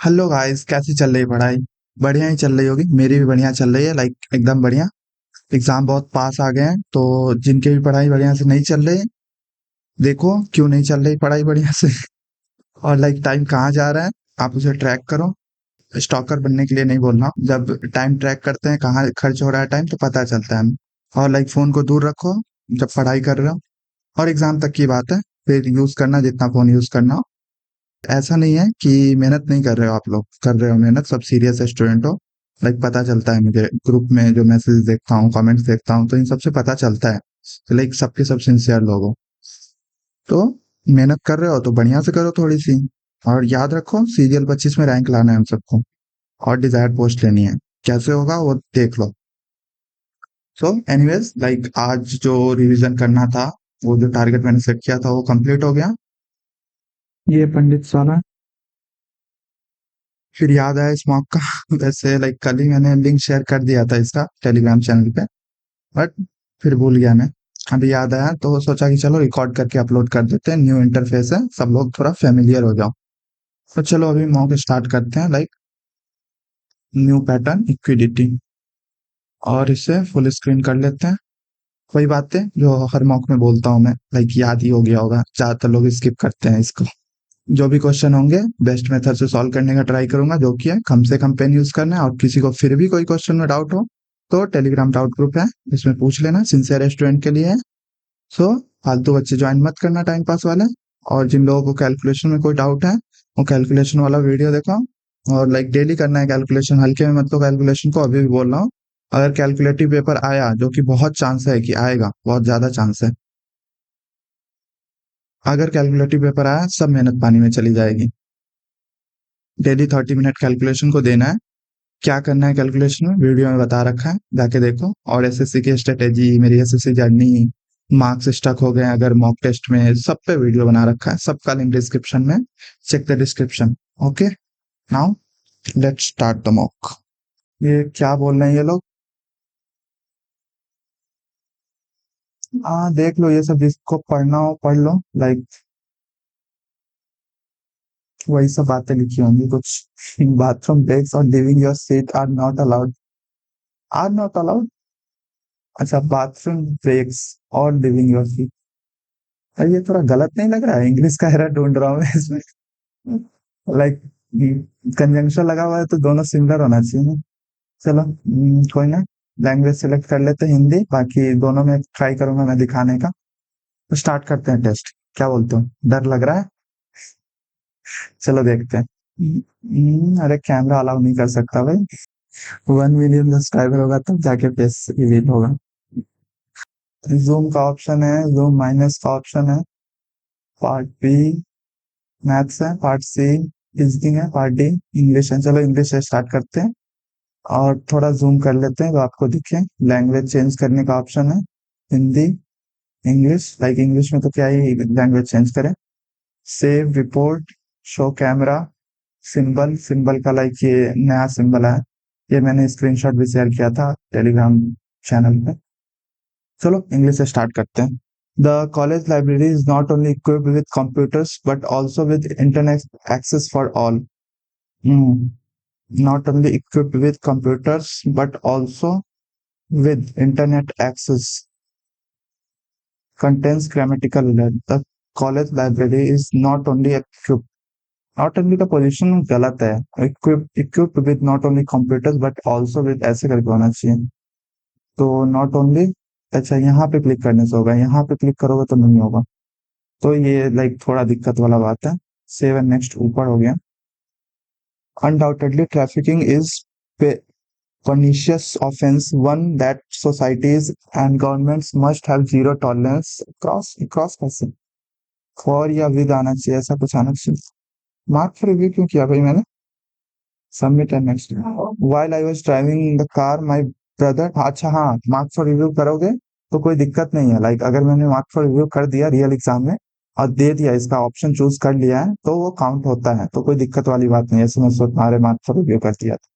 Hello guys, कैसी चल रही है पढ़ाई? बढ़िया ही चल रही होगी। मेरी भी बढ़िया चल रही है, लाइक एकदम बढ़िया। एग्जाम बहुत पास आ गए हैं, तो जिनकी भी पढ़ाई बढ़िया से नहीं चल रही, देखो क्यों नहीं चल रही पढ़ाई बढ़िया से। और लाइक टाइम कहाँ जा रहा है, आप उसे ट्रैक करो। स्टॉकर बनने के लिए नहीं बोल रहा हूँ। जब टाइम ट्रैक करते हैं कहाँ खर्च हो रहा है टाइम, तो पता चलता है हमें। और लाइक फोन को दूर रखो जब पढ़ाई कर रहे हो। और एग्जाम तक की बात है, फिर यूज करना जितना फोन यूज करना हो। ऐसा नहीं है कि मेहनत नहीं कर रहे हो, आप लोग कर रहे हो मेहनत, सब सीरियस स्टूडेंट हो। लाइक पता चलता है मुझे, ग्रुप में जो मैसेज देखता हूँ, कमेंट्स देखता हूँ, तो इन सबसे पता चलता है। लाइक सबके सब सिंसियर लोग हो, तो मेहनत कर रहे हो तो बढ़िया से करो थोड़ी सी। और याद रखो, सीरियल 25 में रैंक लाना है हम सबको, और डिजायर्ड पोस्ट लेनी है। कैसे होगा वो देख लो। सो एनीवेज, लाइक आज जो रिवीजन करना था, वो जो टारगेट मैंने सेट किया था वो कंप्लीट हो गया। ये पंडित साला, फिर याद आया इस मॉक का। वैसे लाइक कल ही मैंने लिंक शेयर कर दिया था इसका टेलीग्राम चैनल पे, बट फिर भूल गया मैं। अभी याद आया तो सोचा कि चलो रिकॉर्ड करके अपलोड कर देते हैं। न्यू इंटरफेस है, सब लोग थोड़ा फेमिलियर हो जाओ। तो चलो अभी मॉक स्टार्ट करते हैं। लाइक न्यू पैटर्न इक्विडिटी, और इसे फुल स्क्रीन कर लेते हैं। वही बातें जो हर मॉक में बोलता हूँ मैं, लाइक याद ही हो गया होगा, ज्यादातर लोग स्किप करते हैं इसको। जो भी क्वेश्चन होंगे बेस्ट मेथड से सॉल्व करने का ट्राई करूंगा, जो कि है कम से कम पेन यूज करना है। और किसी को फिर भी कोई क्वेश्चन में डाउट हो, तो टेलीग्राम डाउट ग्रुप है, इसमें पूछ लेना, सिंसियर स्टूडेंट के लिए है। सो फालतू बच्चे ज्वाइन मत करना टाइम पास वाले। और जिन लोगों को कैलकुलेशन में कोई डाउट है, वो कैलकुलेशन वाला वीडियो देखो। और लाइक डेली करना है कैलकुलेशन, हल्के में मत लो कैलकुलेशन को, अभी भी बोल रहा हूँ। अगर कैलकुलेटिव पेपर आया, जो कि बहुत चांस है कि आएगा, बहुत ज्यादा चांस है, अगर कैलकुलेटिव पेपर आया सब मेहनत पानी में चली जाएगी। डेली 30 मिनट कैलकुलेशन को देना है। क्या करना है कैलकुलेशन में वीडियो में बता रखा है, जाके देखो। और एसएससी की स्ट्रेटेजी, मेरी एसएससी जर्नी, मार्क्स स्टक हो गए अगर मॉक टेस्ट में, सब पे वीडियो बना रखा है, सबका लिंक डिस्क्रिप्शन में। Check the description. Okay, now let's start the mock. ये क्या बोल रहे हैं ये लोग? देख लो, ये सब जिसको पढ़ना हो पढ़ लो। लाइक वही सब बातें लिखी होंगी कुछ। बाथरूम ब्रेक्स और leaving your seat are not allowed. Are not allowed? अच्छा, बाथरूम ब्रेक्स और लिविंग योर सीट। अरे ये थोड़ा गलत नहीं लग रहा है? इंग्लिश का एरर ढूंढ रहा हूँ मैं इसमें। लाइक कंजंक्शन लगा हुआ है तो दोनों सिमिलर होना चाहिए ना। चलो कोई ना। लैंग्वेज सेलेक्ट कर लेते हैं हिंदी, बाकी दोनों में ट्राई करूंगा मैं दिखाने का। तो स्टार्ट करते हैं टेस्ट। क्या बोलते हो, डर लग रहा है? चलो देखते हैं। अरे कैमरा अलाउ नहीं कर सकता भाई। 1 मिलियन सब्सक्राइबर होगा तब जाके फेस रिवील होगा। जूम का ऑप्शन है, जूम माइनस का ऑप्शन है। पार्ट बी मैथ्स है, पार्ट सी रीजनिंग है, पार्ट डी इंग्लिश है। चलो इंग्लिश से स्टार्ट करते हैं, और थोड़ा जूम कर लेते हैं तो आपको दिखे। लैंग्वेज चेंज करने का ऑप्शन है, हिंदी, इंग्लिश। लाइक इंग्लिश में तो क्या ही लैंग्वेज चेंज करें। Save report, show camera, symbol, symbol का लाइक ये नया सिंबल है। ये मैंने स्क्रीनशॉट भी शेयर किया था टेलीग्राम चैनल पे। चलो इंग्लिश से स्टार्ट करते हैं। The college library is not only equipped with computers but also with internet access for all. Not only equipped with computers but also with internet access. Contains grammatical error. The college library is not only equipped. Not only का position गलत है। Equipped with not only computers but also with, ऐसे करके होना चाहिए। तो not only, अच्छा यहाँ पे क्लिक करने से होगा, यहाँ पे क्लिक करोगे तो नहीं होगा। तो ये लाइक थोड़ा दिक्कत वाला बात है। सेव एंड नेक्स्ट ऊपर हो गया। Undoubtedly trafficking is pernicious offense, one that societies and governments must have zero tolerance। Cross कैसे, फॉर या विद आना चाहिए, ऐसा कुछ आना चाहिए। मार्क फॉर रिव्यू क्यों किया भाई मैंने? Submit and next. While I was driving the car my brother, अच्छा हाँ, मार्क फॉर रिव्यू करोगे तो कोई दिक्कत नहीं है। लाइक अगर मैंने मार्क फॉर रिव्यू कर दिया रियल एग्जाम में और दे दिया, इसका ऑप्शन चूज कर लिया है, तो वो काउंट होता है, तो कोई दिक्कत वाली बात नहीं है। ऐसे मैं सोच मारे मार्क फॉर रिव्यू कर दिया था।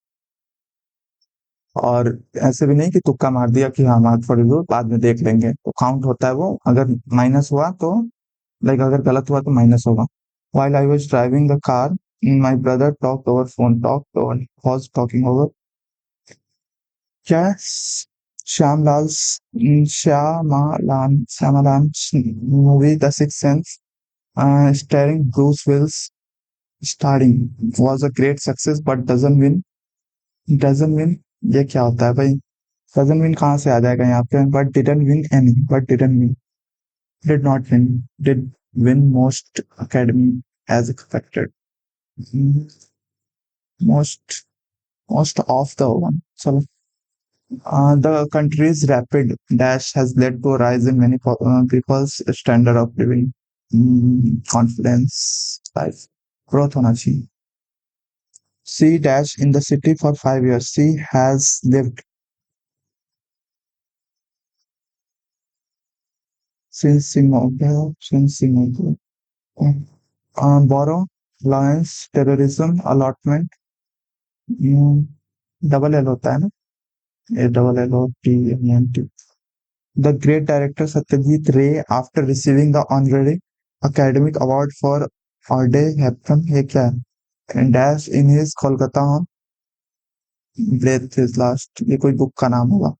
और ऐसे भी नहीं कि तुक्का मार दिया कि हाँ मार्क फॉर रिव्यू बाद में देख लेंगे, तो काउंट होता है वो। अगर माइनस हुआ तो, लाइक अगर गलत हुआ तो माइनस होगा। While I was driving the car My brother talked over phone, talked over, was talking over. क्या Shyamlal movie the six sense starring Bruce Willis starring was a great success but doesn't win ये क्या होता है भाई doesn't win कहाँ से आ जाएगा यहाँ पे but didn't win any but didn't win did not win did win most academy as expected. Mm, most most of the one so the country's rapid dash has led to a rise in many people's standard of living. Confidence life growth होना चाहिए. C dash in the city for 5 years. C has lived since Singapore. Borrow, alliance, terrorism, allotment. Double L होता है ना A double L O T N T. The great director Satyajit Ray, after receiving the honorary academic award for Aude Hepburn, ये क्या है? And dash in his Kolkata home, breath his last. ये कोई book का नाम होगा.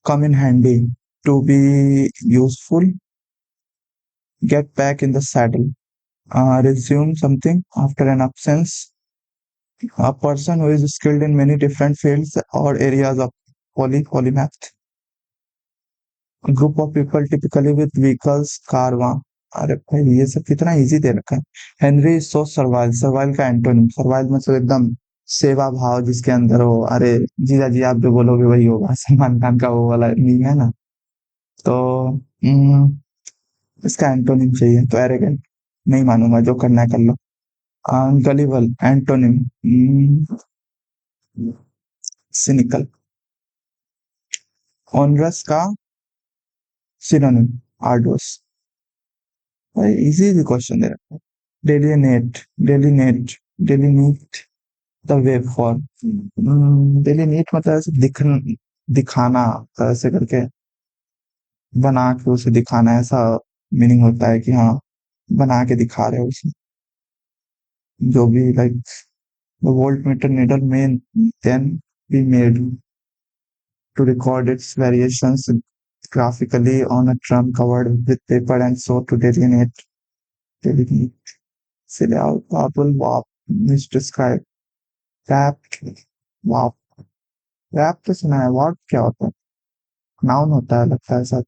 Come in handy, to be useful, get back in the saddle, resume something after an absence. A person who is skilled in many different fields or areas of polymath. A group of people typically with vehicles, कारवां. अरे भाई ये सब कितना easy दे रखा है. Henry सो survive survive का antonym survive मतलब एकदम सेवा भाव जिसके अंदर हो. अरे जीजा जी आप जो बोलोगे वही होगा. सलमान खान का वो वाला मीम है ना. तो इसका एंटोनिम चाहिए तो एरोगेंट नहीं मानूंगा जो करना है कर लो. Gullible antonym cynical. ऑनरस का सिनोनिम आर्डोस. भाई इजी इजी क्वेश्चन दे रखा है. डेलिनेट डेलिनेट डेलिनेट द वे फॉर. डेलिनेट मतलब ऐसे दिखाना ऐसे करके बना के उसे दिखाना ऐसा मीनिंग होता है कि हाँ बना के दिखा रहे हो उसे. जो भी like the voltmeter needle may then be made to record its variations graphically on a drum covered with paper and so to delineate. Fill out bubble warp is described. Wrapped warp. Wrap तो सुना है. warp क्या होता है? Noun होता है लगता है सर.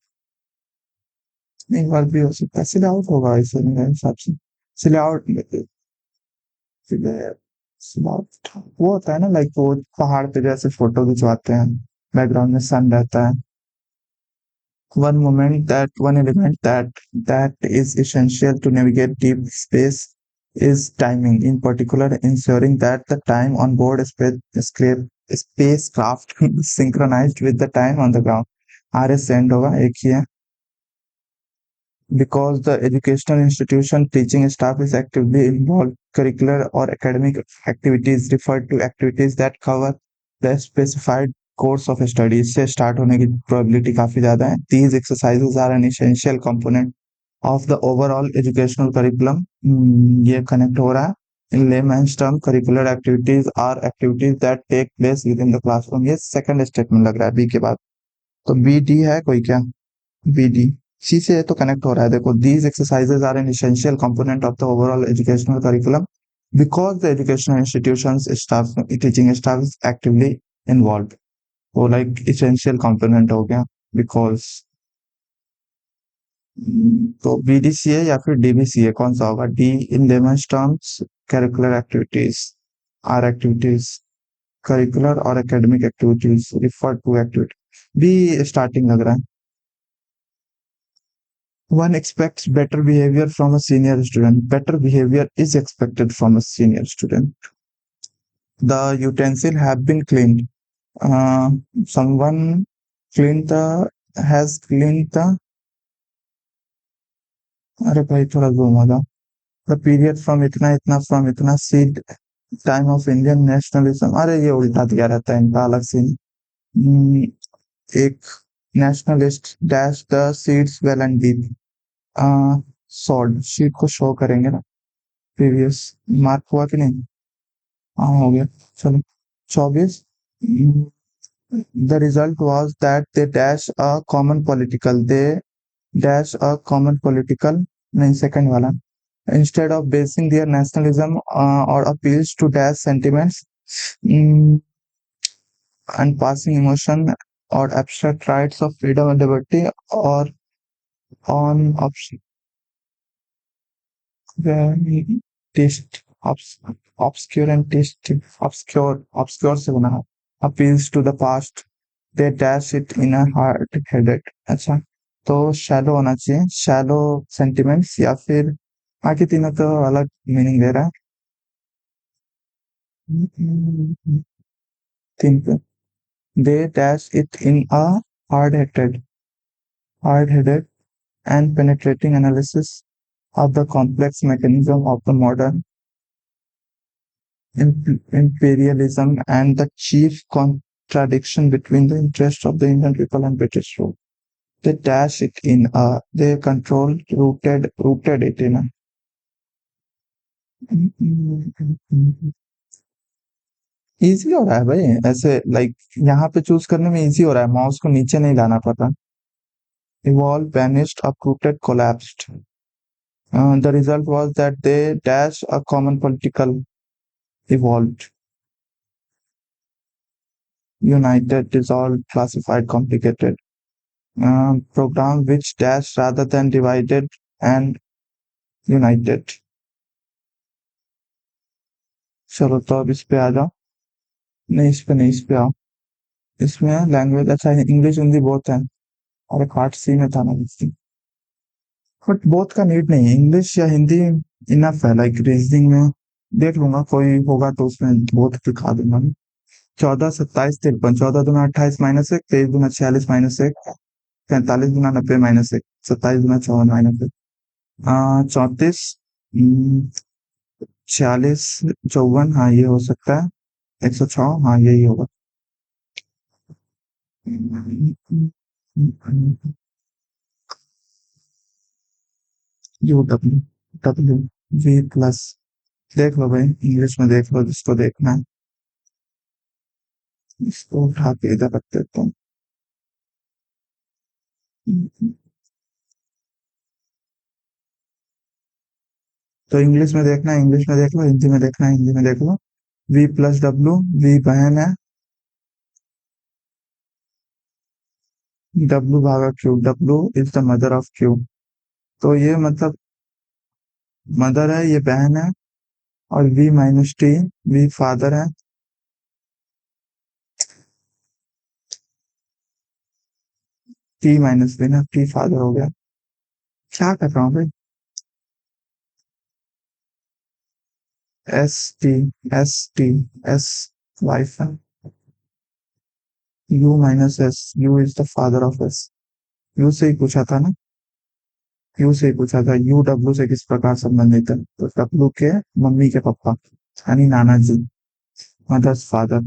नहीं वर्ब भी हो सकता है. सिल आउट होगा इसे मेरे हिसाब से. सिल आउट वो होता है ना लाइक वो पहाड़ पे जैसे फोटो खिंचवाते हैं बैकग्राउंड में सन रहता है. One element that is essential to navigate deep space is timing, in particular ensuring that the time on board spacecraft synchronized with the time on the ground. RS end होगा एक ही है. Because the educational institution teaching staff is actively involved, curricular or academic activities refer to activities that cover the specified course of study. इससे start होने की probability काफी ज्यादा है. These exercises are an essential component of the overall educational curriculum. ये connect हो रहा है. In layman's term, curricular activities are activities that take place within the classroom. ये second statement लग रहा है B के बाद. तो BD है कोई क्या? BD सी से तो कनेक्ट हो रहा है. देखो these exercises are an essential component of the overall educational curriculum because the educational institutions staff teaching staff is actively involved. वो like essential component हो गया because. तो BDCA या फिर DBCA कौन सा होगा? D in layman's terms curricular activities are activities curricular or academic activities refer to activity. B starting लग रहा है. One expects better behavior from a senior student. Better behavior is expected from a senior student. The utensil have been cleaned. Someone cleaned the has cleaned the. अरे भाई थोड़ा zoom हो जाओ. The period from इतना seed time of Indian nationalism. अरे ये उल्टा दिया रहता है इनका अलग से. एक nationalist dash the seeds well and deep. Sword sheet को शो करेंगे ना. प्रीवियस मार्क हुआ कि नहीं? हाँ हो गया। चलो 24। The result was that they dash a common political they dash a common political, नहीं सेकंड वाला, instead of basing their nationalism or appeals to dash sentiments, mm, and passing emotion or abstract rights of freedom and liberty or on taste obscure and taste obscure से बना है appeals to the past, they dash it in a hard headed। अच्छा, तो shallow होना चाहिए, shallow sentiments या फिर बाकी तीनों तो अलग मीनिंग दे रहा है। तीन पे they dash it in a hard-headed, hard-headed and penetrating analysis of the complex mechanism of the modern imperialism and the chief contradiction between the interests of the Indian people and British rule. They dash it in a, they control rooted it in a। Easy हो रहा है भाई ऐसे, like यहाँ पे choose करने में easy हो रहा है, माउस को नीचे नहीं लाना पड़ता। Evolved, vanished, uprooted, collapsed. The result was that they dash a common political evolved, united, dissolved, classified, complicated program which dash rather than divided and united। चलो तो अब इस पे आ जाओ। नहीं इस पे नहीं, इस पे आओ। इसमें लैंग्वेज अच्छा है, इंग्लिश हिंदी बोथ है। और एक पार्ट सी में था ना हिंदी, बट बोथ का नीड नहीं है, इंग्लिश या हिंदी इनफ है। लाइक रीजनिंग में देख लूंगा, कोई होगा तो उसमें बोथ दिखा दूंगा। 14, 27, 53, 14 दूना 28 - 1, 23 दूना 46 - 1, 45 दूना 90 - 1, 27 दूना 54 - 1, 34, 46, 54, हाँ ये हो सकता है। 106, हाँ यही होगा। UW, W V+। देख लो भाई, इंग्लिश में देख लो जिसको देखना है। इसको उठा के इधर रख देता हूँ। तो इंग्लिश में देखना है, इंग्लिश में देख लो, हिंदी में देखना है, हिंदी में देख लो। V+W, V बहन है, W भागा Q, W is the mother of Q। तो ये मतलब मदर है, ये बहन है, और V - T, V फादर है। T - V ना, T फादर हो गया। क्या कर रहा हूँ भाई? S वाइफ है। U - S, U is the father of S। You से ही पूछा था ना, यू से ही पूछा था, यू डब्ल्यू से किस प्रकार संबंधित है, तो डब्ल्यू के मम्मी के पापा यानी नाना जी, मदर्स फादर।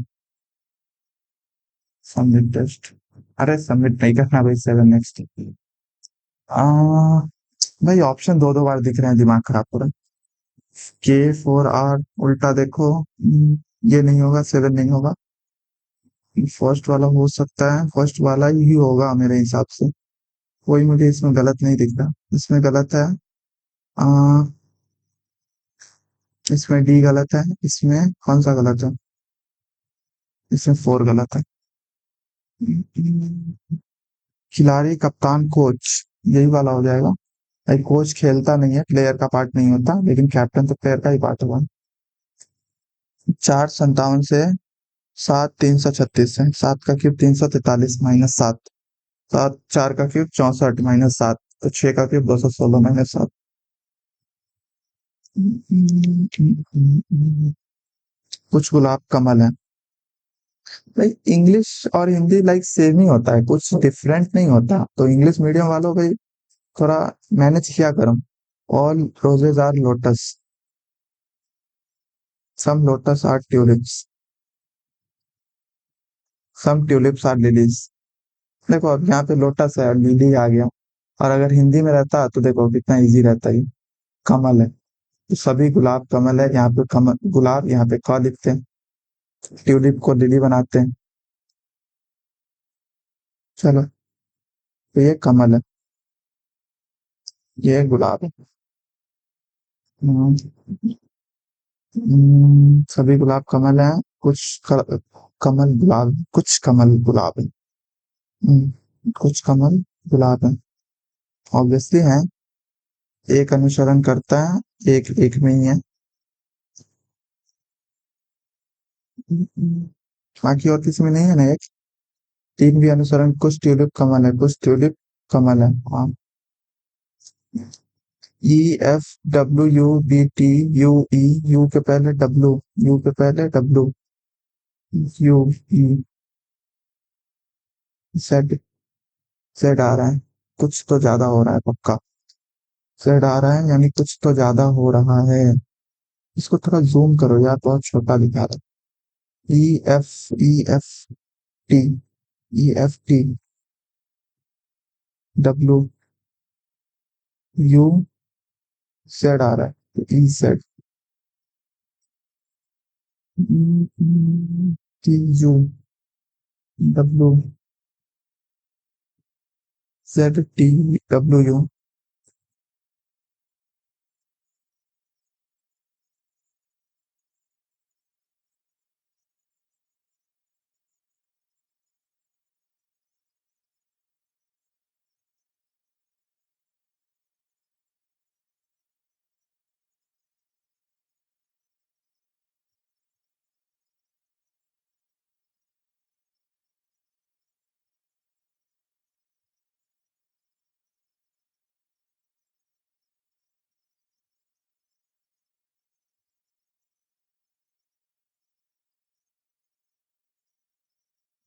सबमिट टेस्ट, अरे सबमिट नहीं करना भाई, 7 नेक्स्ट। आ भाई ऑप्शन दो दो बार दिख रहे हैं, दिमाग खराब हो रहा है। K4R उल्टा देखो, ये नहीं होगा, 7 नहीं होगा। फर्स्ट वाला हो सकता है, फर्स्ट वाला ही होगा मेरे हिसाब से। कोई मुझे इसमें गलत नहीं दिख रहा, इसमें गलत है। आ, इसमें डी गलत है, इसमें कौन सा गलत है? इसमें 4 गलत है। खिलाड़ी, कप्तान, कोच, यही वाला हो जाएगा। भाई कोच खेलता नहीं है, प्लेयर का पार्ट नहीं होता, लेकिन कैप्टन तो प्लेयर का ही पार्ट होगा। 457 से 7 336 है, 7 का क्यूब 343 - 7, 7 4 का क्यूब 64 - 7, तो 6 का क्यूब 216 - 7। कुछ गुलाब कमल है। भाई इंग्लिश और हिंदी लाइक सेम ही होता है, कुछ डिफरेंट नहीं होता, तो इंग्लिश मीडियम वालों भाई थोड़ा मैनेज किया करो। All roses are lotus, some lotus are tulips, some tulips are lilies. देखो अब यहाँ पे लोटस है और लिली आ गया, और अगर हिंदी में रहता तो देखो कितना इजी रहता है, कमल है। तो सभी गुलाब कमल है, यहाँ पे कमल गुलाब, यहाँ पे क लिखते हैं। ट्यूलिप को लिली बनाते हैं। चलो, तो ये कमल है, ये गुलाब है। हम्म, सभी गुलाब कमल हैं, कमल गुलाब, कुछ कमल गुलाब है। कुछ कमल गुलाब है, ऑब्वियसली है। एक अनुसरण करता है, एक एक में ही है। हम्म, बाकी और किसी में नहीं है ना एक। तीन भी अनुसरण, कुछ ट्यूलिप कमल है, कुछ ट्यूलिप कमल है। हाँ। E F W U B T U E, U के पहले डब्ल्यू, यू के पहले W, U E, Z, Z आ रहा है, कुछ तो ज्यादा हो रहा है पक्का। जेड आ रहा है यानी कुछ तो ज्यादा हो रहा है। इसको थोड़ा जूम करो यार, बहुत छोटा दिखा रहा है। E F T, E F T, W, U, Z आ रहा है, E Z, T U, W, Z T, W U.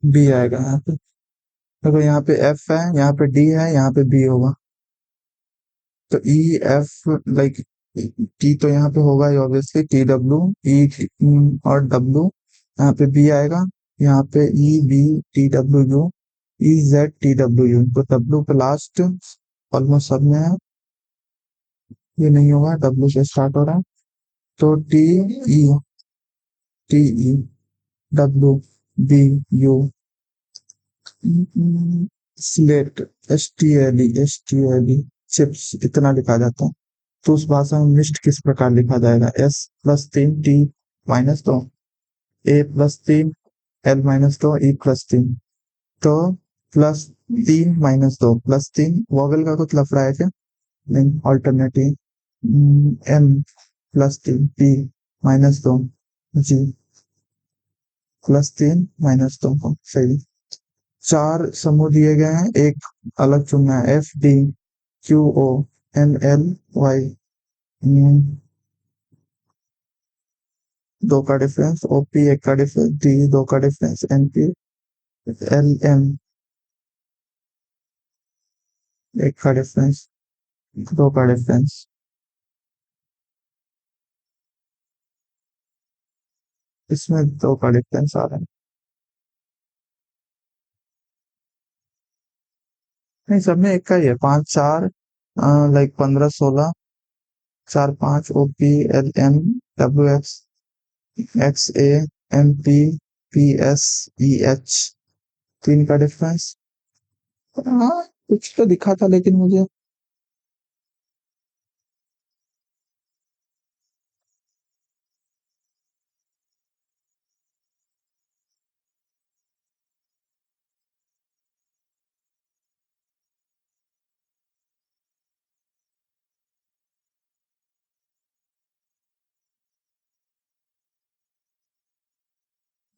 B आएगा यहाँ पे। देखो यहाँ पे एफ है, यहाँ पे डी है, यहाँ पे बी होगा। तो ई एफ लाइक, टी तो यहाँ पे होगा ही ऑब्वियसली, टी डब्ल्यू, ई और डब्ल्यू, यहाँ पे बी आएगा। यहाँ पे E B T W U, E Z T W U, तो डब्ल्यू पे लास्ट ऑलमोस्ट सब में है। ये नहीं होगा, डब्ल्यू से स्टार्ट हो रहा है। तो T E, T E, W, B, U, slate, S T L E, S T L E, chips, इतना लिखा जाता है। तो उस भाषा में मिस्ट किस प्रकार लिखा जाएगा? एस प्लस तीन, टी माइनस दो, ए प्लस तीन, एल माइनस दो, ई प्लस तीन। तो प्लस तीन माइनस दो, प्लस तीन, वॉवेल का कुछ लफड़ा है क्या? नहीं, ऑल्टरनेटिव। एम प्लस तीन, पी माइनस दो, जी प्लस तीन माइनस दो, सही। चार समूह दिए गए हैं, एक अलग चुनना है, F D Q O N L Y, दो का डिफरेंस, ओपी एक का डिफरेंस, डी दो का डिफरेंस, एनपी, एल एम एक का डिफरेंस, दो का डिफरेंस। इसमें दो का डिफरेंस आ रहा है। नहीं, सब में एक का ही है, पांच चार, लाइक 15 16, चार पांच, O P L M W X, X A M P, P S E H, तीन का डिफरेंस। हाँ, कुछ तो दिखा था लेकिन मुझे।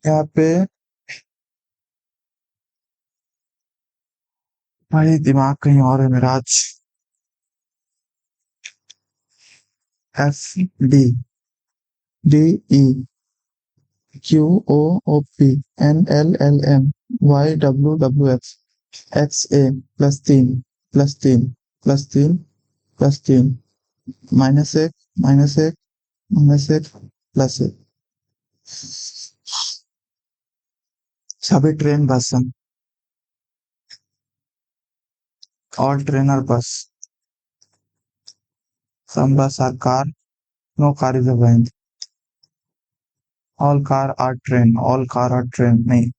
यहाँ पे भाई दिमाग कहीं और है मेरा आज। F D, D E, Q O O P, N L L M, Y W W X, X A plus तीन, प्लस तीन, प्लस तीन, प्लस तीन, माइनस एक, माइनस एक, माइनस एक, प्लस एक। सभी ट्रेन बस हैं, और ट्रेनर बस, some bus are car, no car is a van, all car are train, all car are train नहीं,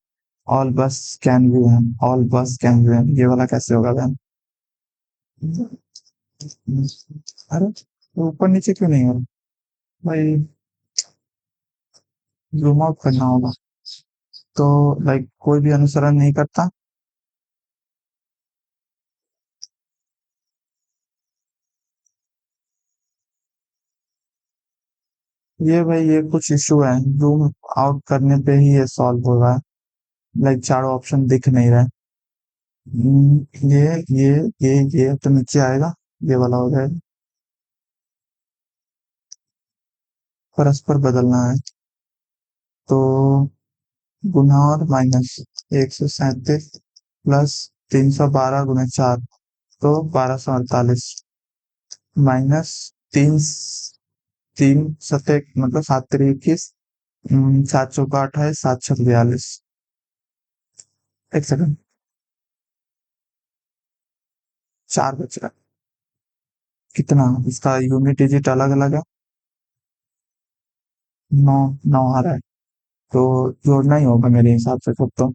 all bus can be van, all bus can be van, ये वाला कैसे होगा वैन? अरे तो ऊपर नीचे क्यों नहीं हो रहा भाई? जूम आउट करना होगा। तो लाइक कोई भी अनुसरण नहीं करता। ये भाई ये कुछ इशू है, जूम आउट करने पे ही ये सॉल्व होगा। लाइक चारों ऑप्शन दिख नहीं रहे। ये तो नीचे आएगा, ये वाला हो जाएगा। परस्पर बदलना है तो गुना और माइनस 137 प्लस 312 गुना 4 तो 1248 माइनस तीन, तीन सत्ते मतलब 7 3 21, 7 4 28, 7 6 42। एक सेकंड, 4 बच रहा है। कितना इसका यूनिट डिजिट अलग अलग है? 9, 9 आ रहा है। तो जोड़ना ही होगा मेरे हिसाब से तब तो।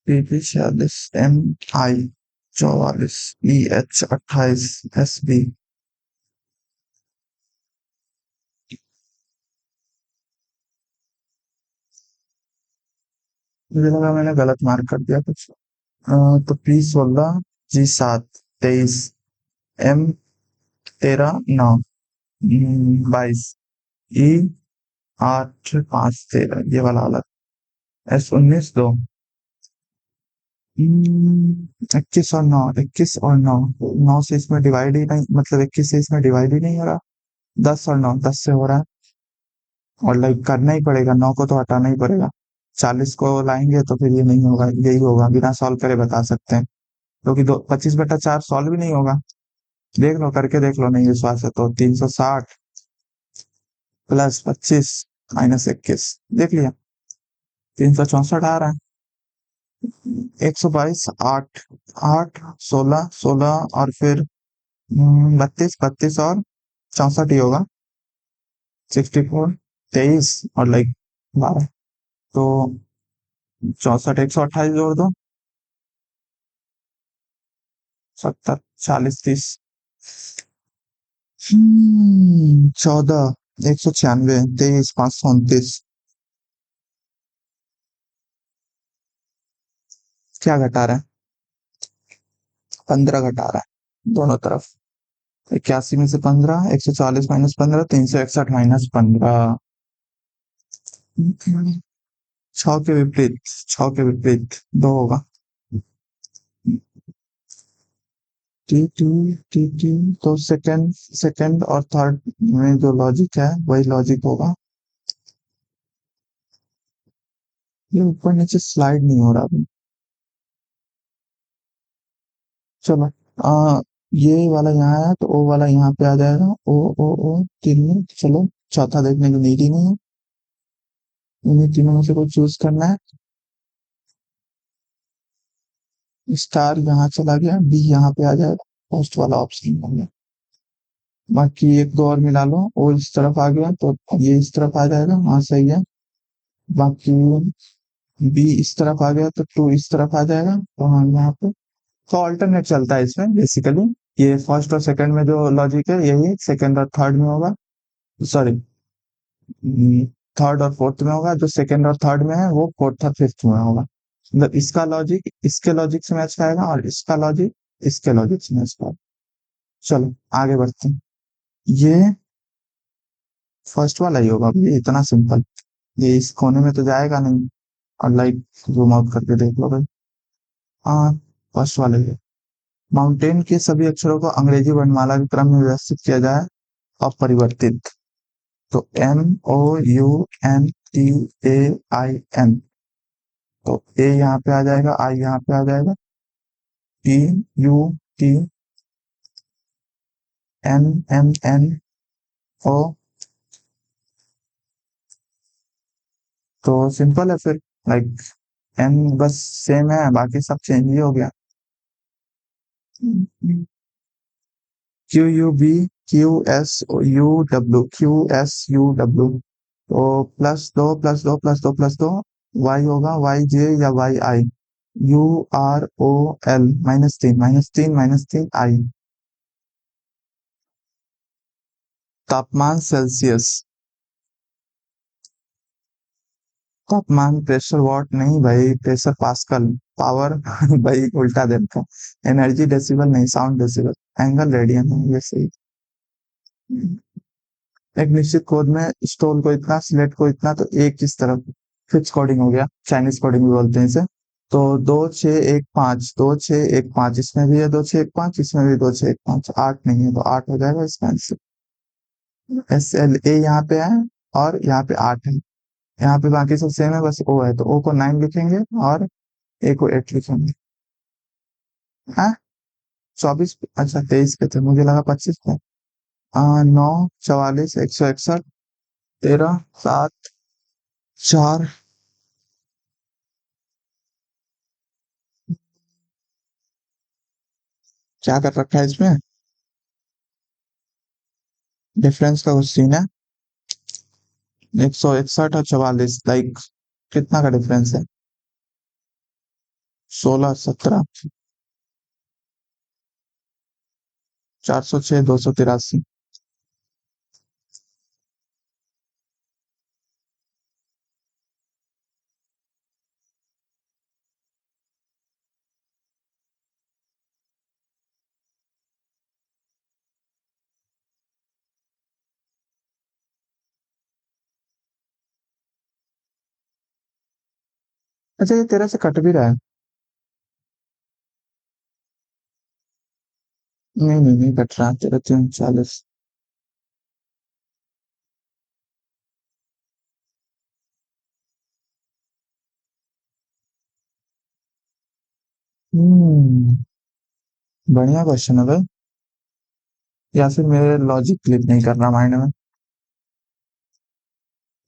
PP 46, MI 44, EH 28, SB। मुझे लगा मैंने गलत मार्क कर दिया कुछ। तो P 16, G 7 23, M 13 9, 22, E 8 5 13, ये वाला अलग। S 19 2, 21 और 9, 21 और 9, 9 से इसमें डिवाइड ही नहीं, मतलब 21 से इसमें डिवाइड ही नहीं हो रहा। 10 और 9, 10 से हो रहा है। और लाइक करना ही पड़ेगा, 9 को तो हटाना ही पड़ेगा। 40 को लाएंगे तो फिर ये नहीं होगा, यही होगा, बिना सॉल्व करे बता सकते हैं। क्योंकि दो 25/4 सॉल्व भी नहीं होगा। देख लो, करके देख लो, नहीं विश्वास है तो 360 प्लस 25 माइनस 21, देख लिया, 364 आ रहा है। 122, 8, 8, 16, 16 और फिर 32, 32 और 64 ही होगा। 64, 23 और लाइक 12, तो 64, 128 जोड़ दो, 70, 40, 30, 14, 196, 23, 529। क्या घटा रहा है? 15 घटा रहा है दोनों तरफ। 81 में से 15, 140 माइनस 15, 361 माइनस 15। 6 के विपरीत, 6 के विपरीत 2 होगा। T2, T2, तो सेकंड, सेकंड और थर्ड में जो लॉजिक है वही लॉजिक होगा। ये ऊपर नीचे स्लाइड नहीं हो रहा अभी। चलो, आ, ये वाला यहाँ है तो ओ वाला यहाँ पे आ जाएगा। ओ तीन में, चलो चौथा देखने की नीड ही नहीं है। इन्हीं तीनों में से कोई चूज करना है। स्टार यहाँ चला गया, बी यहाँ पे आ जाएगा, फर्स्ट वाला ऑप्शन हो गया। बाकी एक दो और मिला लो, ओ इस तरफ आ गया तो ये इस तरफ आ जाएगा, हाँ सही है। बाकी बी इस तरफ आ गया तो टू इस तरफ आ जाएगा, तो हाँ यहाँ पे तो ऑल्टरनेट चलता है इसमें बेसिकली। ये फर्स्ट और सेकंड में जो लॉजिक है यही सेकंड और थर्ड में होगा। सॉरी, थर्ड और फोर्थ में होगा, जो सेकंड और थर्ड में है वो फोर्थ और फिफ्थ में होगा। मतलब इसका लॉजिक इसके लॉजिक से मैच खाएगा और इसका लॉजिक इसके लॉजिक से मैच खाएगा। चलो आगे बढ़ते हैं। ये फर्स्ट वाला ही होगा, ये इतना सिंपल। ये इस कोने में तो जाएगा नहीं। और लाइक जूम आउट करके देख लो भाई। हाँ, फर्स्ट वाला ही है। माउंटेन के सभी अक्षरों को अंग्रेजी वर्णमाला के क्रम में व्यवस्थित किया जाए, अपरिवर्तित। तो MOUNTAIN, तो ए यहाँ पे आ जाएगा, आई यहाँ पे आ जाएगा, T U T M M N O. तो सिंपल है फिर, लाइक एम बस सेम है, बाकी सब चेंज ही हो गया। Q U B Q S U W Q S U W. तो +2 +2 +2 +2 वाई होगा वाई जे या Y I. U R O L -3 I. तापमान सेल्सियस। तापमान प्रेशर वॉट नहीं भाई, प्रेशर पास्कल। पावर भाई उल्टा दे रखा। एनर्जी डेसिबल नहीं, साउंड डेसिबल। एंगल रेडियन है वैसे ही। एक निश्चित कोड में स्टोल को इतना, सिलेक्ट को इतना, तो एक किस तरफ। फिक्स कोडिंग हो गया, चाइनीज कोडिंग भी बोलते हैं इसे। तो 2 6 1 5, 2 6 1 5, इसमें भी है 2 6 1 5, इसमें भी 2 6 1 5, 8 नहीं है तो 8 हो जाएगा इसका आंसर। SLA यहाँ पे है और यहाँ पे 8 है। यहाँ पे बाकी सब सेम है, बस O है, तो O को 9 लिखेंगे और A को 8 लिखेंगे। हाँ 24, अच्छा 23 पे थे, मुझे लगा 25 पे। 9 44 161 13 7 4। क्या कर रखा है इसमें? डिफरेंस का क्वेश्चन है। 161 और 44, लाइक कितना का डिफरेंस है? 16 17। 406 283। अच्छा ये तेरह से कट भी रहा है। नहीं नहीं नहीं कट रहा, 13 3 40। हम्म, बढ़िया क्वेश्चन है भाई। या फिर मेरे लॉजिक क्लिक नहीं कर रहा माइंड में।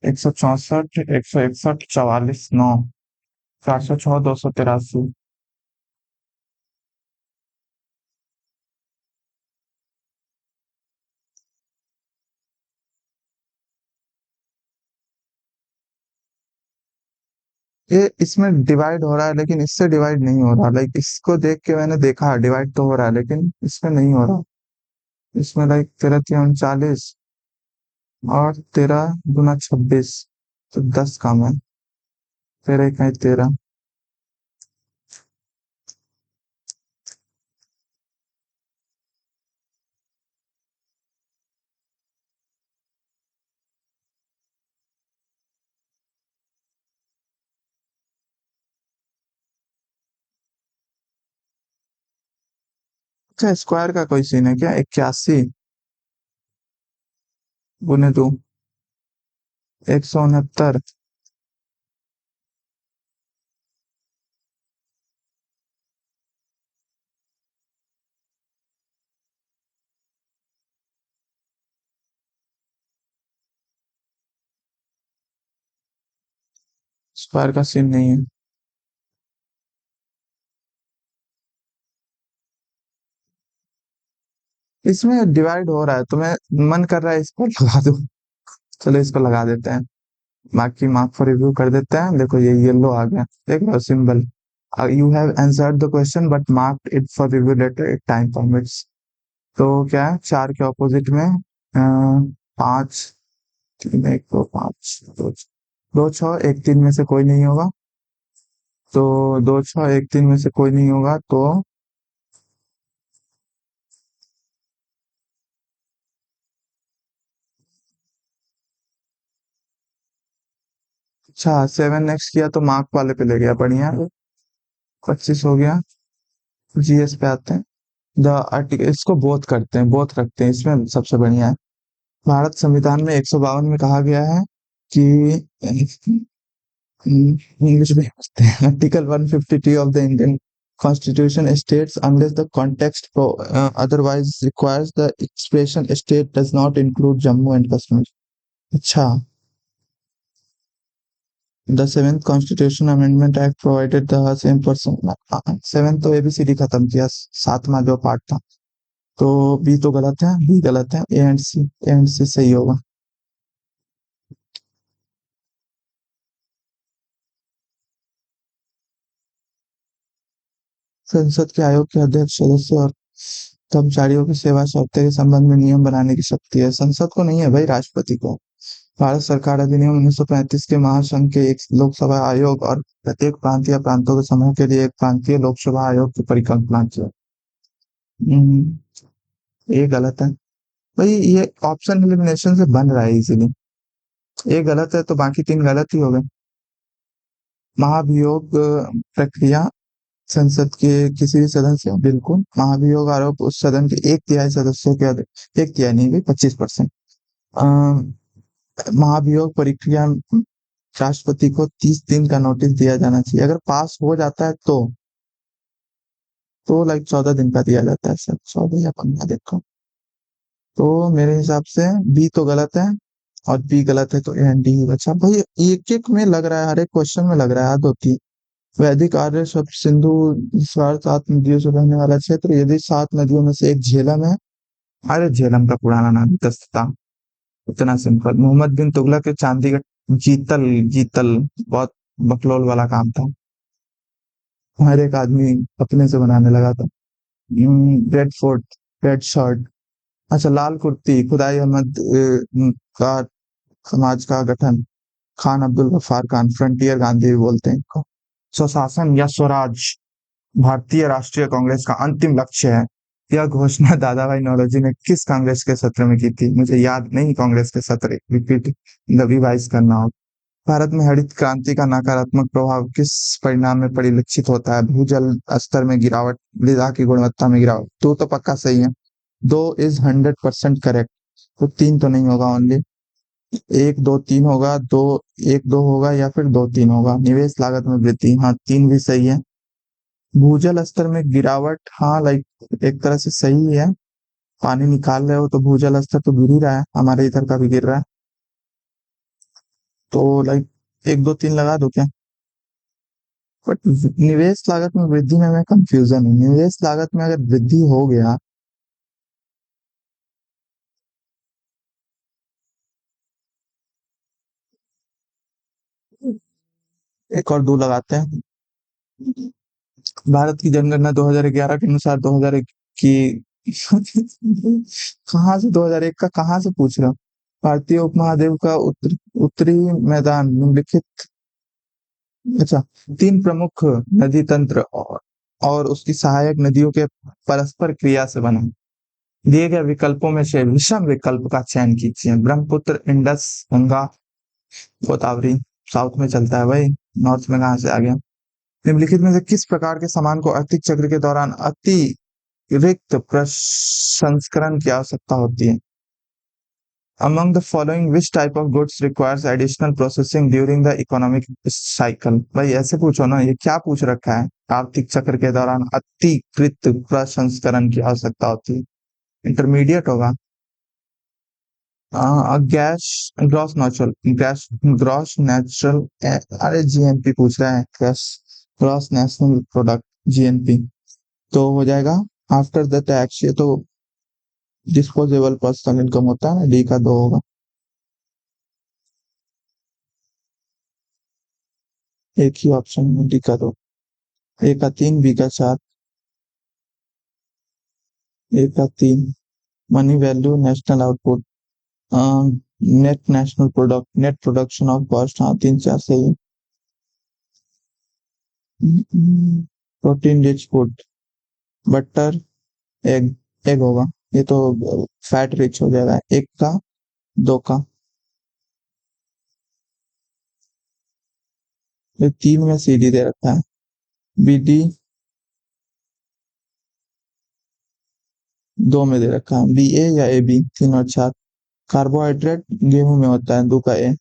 164 161 44 9 406 283। ये इसमें डिवाइड हो रहा है लेकिन इससे डिवाइड नहीं हो रहा, लाइक इसको देख के मैंने देखा डिवाइड तो हो रहा है लेकिन इसमें नहीं हो रहा। इसमें लाइक 13 3 39 और 13 × 26, तो 10 कम है। 13 1 13। अच्छा स्क्वायर का कोई सीन है क्या? 81 × 2 169। स्क्वायर का सीन नहीं है। इसमें डिवाइड हो रहा है तो मैं, मन कर रहा है इसको लगा दूं। चलो इसको लगा देते हैं। बाकी मार्क फॉर रिव्यू कर देते हैं। देखो ये येलो आ गया, देख लो symbol. You have answered the question but marked it for review later it time permits. तो क्या है, 4 के ऑपोजिट में 5 3 1 2 5 2 2 6 1 3 में से कोई नहीं होगा। तो 2 6 1 3 में से कोई नहीं होगा तो। अच्छा 7 नेक्स्ट किया तो मार्क वाले पे ले गया, बढ़िया। 25 हो गया। GS पे आते हैं। द आर्टिकल, इसको बोथ करते हैं, बोथ रखते हैं, इसमें सबसे बढ़िया है। भारत संविधान में 152 में कहा गया है कि इंग्लिश में कहते हैं article 150T of the Indian Constitution states unless the context otherwise requires the expression state does not include Jammu and Kashmir. अच्छा, the seventh Constitution Amendment Act provided the same person. Seventh तो ABCD खत्म किया, सातवां जो part था। तो B तो गलत है, बी गलत है, ए एंड सी सही होगा। संसद के आयोग के अध्यक्ष, सदस्य और कर्मचारियों की सेवा शर्तें के संबंध में नियम बनाने की शक्ति है। संसद को नहीं है भाई, राष्ट्रपति को। भारत सरकार अधिनियम 1935 के महासंघ के एक लोकसभा आयोग और प्रत्येक प्रांत या प्रांतों के समूह के लिए एक प्रांतीय लोकसभा आयोग की परिकल्पना की है। ये गलत है भाई, ये ऑप्शन एलिमिनेशन से बन रहा है इसीलिए। ये गलत है तो बाकी तीन गलत ही हो गए। महाभियोग प्रक्रिया संसद के किसी भी सदस्य, बिल्कुल महाभियोग आरोप उस सदन के एक तिहाई सदस्यों के एक तिहाई नहीं भाई, 25%। महाभियोग प्रक्रिया राष्ट्रपति को 30 दिन का नोटिस दिया जाना चाहिए। अगर पास हो जाता है तो लाइक 14 दिन का दिया जाता है सर, 14 या 15 दिन का। तो मेरे हिसाब से बी तो गलत है और बी गलत है, तो ए एंड डी ही बचा भाई। एक एक में लग रहा है, हर एक क्वेश्चन में लग रहा है, हद होती है। वैदिक आर्य शब्द सिंधु स्वर 7 नदियों से बहने वाला क्षेत्र, यदि 7 नदियों में से एक झेलम है। अरे झेलम का पुराना नाम दस्ता, इतना सिंपल। मोहम्मद बिन तुगलक के चांदी का जीतल, जीतल बहुत बकलोल वाला काम था, हर एक आदमी अपने से बनाने लगा था। Red fort, red shirt. अच्छा, लाल कुर्ती, खुदाई अहमद का समाज का गठन, खान अब्दुल गफ्फार खान, फ्रंटियर गांधी भी बोलते हैं इनको। स्वशासन या स्वराज भारतीय राष्ट्रीय कांग्रेस का अंतिम लक्ष्य है। यह घोषणा दादा भाई नौरोजी ने किस कांग्रेस के सत्र में की थी? मुझे याद नहीं, कांग्रेस के सत्र रिपीट रिवाइज करना हो। भारत में हरित क्रांति का नकारात्मक प्रभाव किस परिणाम में परिलक्षित होता है? भूजल स्तर में गिरावट, मृदा की गुणवत्ता में गिरावट। दो तो पक्का सही है, दो इज 100% करेक्ट। तो तीन तो नहीं होगा, ओनली एक दो तीन होगा, दो एक दो होगा या फिर दो तीन होगा। निवेश लागत में वृद्धि, हाँ तीन भी सही है। भूजल स्तर में गिरावट, हाँ लाइक एक तरह से सही है। पानी निकाल रहे हो तो भूजल स्तर तो गिर ही रहा है, हमारे इधर का भी गिर रहा है। तो लाइक एक दो तीन लगा दो क्या? बट निवेश लागत में वृद्धि में मैं कंफ्यूजन हूँ। निवेश लागत में अगर वृद्धि हो गया, एक और दो लगाते हैं। भारत की जनगणना 2011 के अनुसार 2001 की कहाँ से 2001 का कहाँ से पूछ रहा हूँ? भारतीय उपमहाद्वीप का उत्तरी मैदान निम्नलिखित, अच्छा, तीन प्रमुख नदी तंत्र और उसकी सहायक नदियों के परस्पर क्रिया से बना है। दिए गए विकल्पों में से विषम विकल्प का चयन कीजिए। ब्रह्मपुत्र, इंडस, गंगा, गोदावरी। साउथ में चलता है भाई, नॉर्थ में कहाँ से आ गया? निम्नलिखित में से किस प्रकार के सामान को आर्थिक चक्र के दौरान अतिरिक्त प्रसंस्करण की आवश्यकता होती है? Among the following, which type of goods requires additional processing during the economic cycle? भाई ऐसे पूछो ना, ये क्या पूछ रखा है? आर्थिक चक्र के दौरान अतिरिक्त प्रसंस्करण की आवश्यकता होती है, इंटरमीडिएट होगा। गैस, ग्रॉस नेचुरल, अरे जीएनपी पूछ रहा है, gas gross national product, GNP. तो हो जाएगा आफ्टर द टैक्स, ये तो डिस्पोजेबल पर्सनल इनकम होता है ना, डी का दो होगा। एक ही ऑप्शन में डी का दो, ए का तीन, बी का चार, ए का तीन। Money value, national output, net national product, net production of cost, हाँ तीन चार सही है। Protein rich food, butter, egg, egg होगा। ये तो फैट रिच हो जाएगा, एक का दो का। ये तीन में सी डी दे रखा है, बी डी दो में दे रखा है, बी ए या ए बी, तीन और चार। कार्बोहाइड्रेट गेहूं में होता है, दो का ए।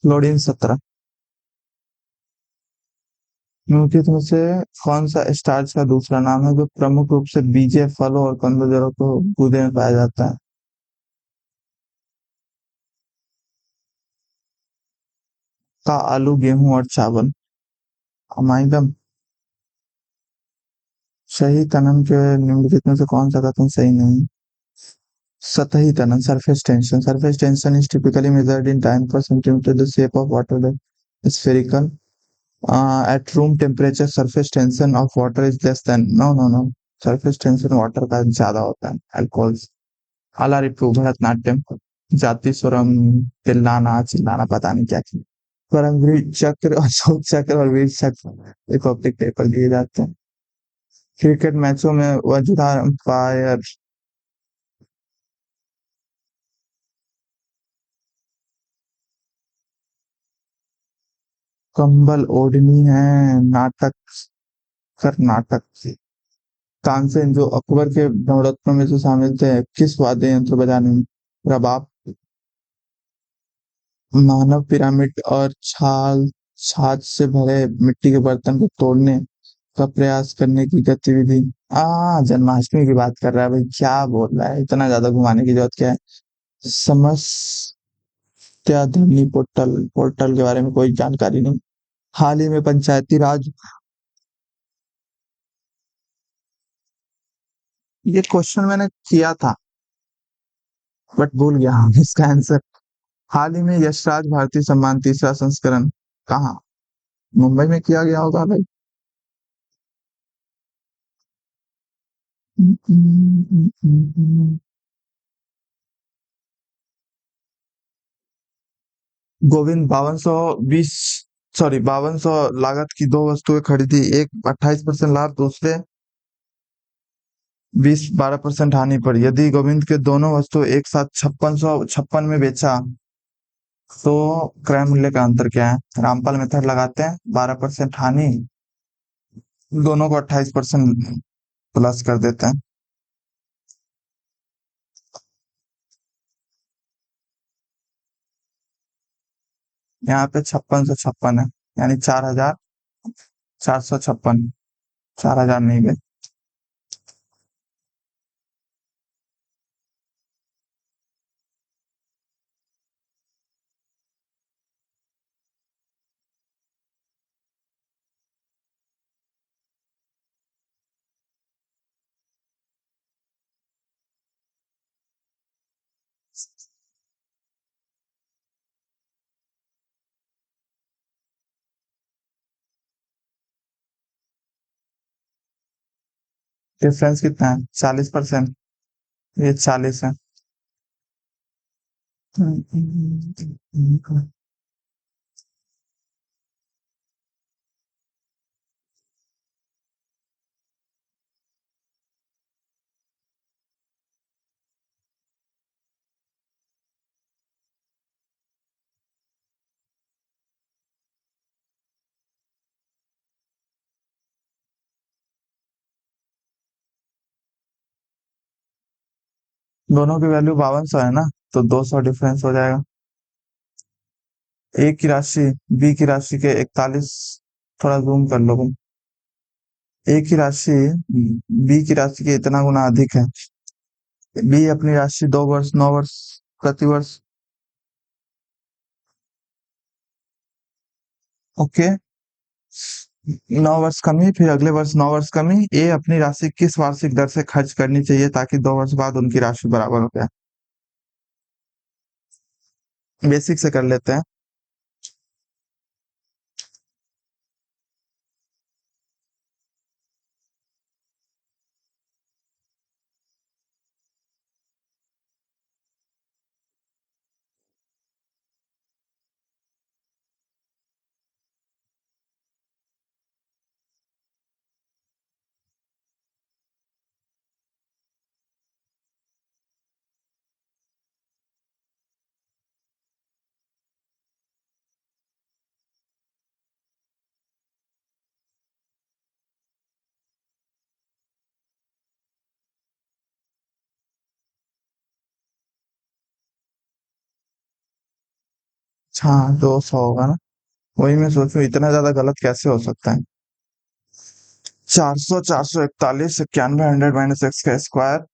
क्लोरीन 17। निम्नलिखित में से कौन सा स्टार्च का दूसरा नाम है जो प्रमुख रूप से बीजे, फलों और कंदों जड़ों को गूदे में पाया जाता है? का आलू, गेहूं और चावल। अमाइडम। सही तनन के निम्नलिखित में से कौन सा कथन सही नहीं? सतही तनन, surface tension. Surface tension is typically measured in time per centimeter. The shape of water is spherical. At room temperature, surface tension of water is less than. No, no, no. Surface tension water का ज्यादा होता है. Alcohols. Alarippu, Bharatanatyam, जाति स्वरम, तिल्लाना चिल्लाना, पता नहीं क्या क्या। परमवीर चक्र, अशोक चक्र और वीर चक्र रिपब्लिक डे पर दिए जाते हैं। क्रिकेट मैचों में वजूदार अंपायर। कंबल ओढ़नी है। नाटक, कर्नाटक से। तानसेन जो अकबर के नवरत्नों में से शामिल थे, किस वाद्य यंत्र बजाने में? रबाब। मानव पिरामिड और छाछ से भरे मिट्टी के बर्तन को तोड़ने का प्रयास करने की गतिविधि। जन्माष्टमी की बात कर रहा है भाई, क्या बोल रहा है, इतना ज्यादा घुमाने की जरूरत क्या है? समस्या धरनी पोर्टल, पोर्टल के बारे में कोई जानकारी नहीं। हाल ही में पंचायती राज। ये क्वेश्चन मैंने किया था बट भूल गया हूँ इसका आंसर। हाल ही में यशराज भारती सम्मान तीसरा संस्करण कहाँ? मुंबई में किया गया होगा भाई। गोविंद 5220, सॉरी 5200 लागत की दो वस्तुएं खरीदी, एक 28% लाभ, दूसरे 20 12% हानि पर। यदि गोविंद के दोनों वस्तु एक साथ 5656 में बेचा तो क्रय मूल्य का अंतर क्या है? रामपाल मेथड लगाते हैं, 12% हानि, दोनों को 28% प्लस कर देते हैं। यहाँ पे 5656 है, यानी 4456। 4000 नहीं गए। डिफरेंस कितना है? 40%। ये 40 है। दोनों की वैल्यू 5200 है ना, तो 200 डिफरेंस हो जाएगा। ए की राशि बी की राशि के 41, थोड़ा जूम कर लो तुम। ए की राशि बी की राशि के इतना गुना अधिक है। बी अपनी राशि 2 वर्ष 9 वर्ष प्रतिवर्ष। ओके। 9 वर्ष कमी, फिर अगले वर्ष 9 वर्ष कमी। ए अपनी राशि किस वार्षिक दर से खर्च करनी चाहिए ताकि 2 वर्ष बाद उनकी राशि बराबर हो जाए? बेसिक से कर लेते हैं। हाँ 200 होगा ना। वही मैं सोचूं इतना ज्यादा गलत कैसे हो सकता है। 400, 441, 91, 100 - x का स्क्वायर।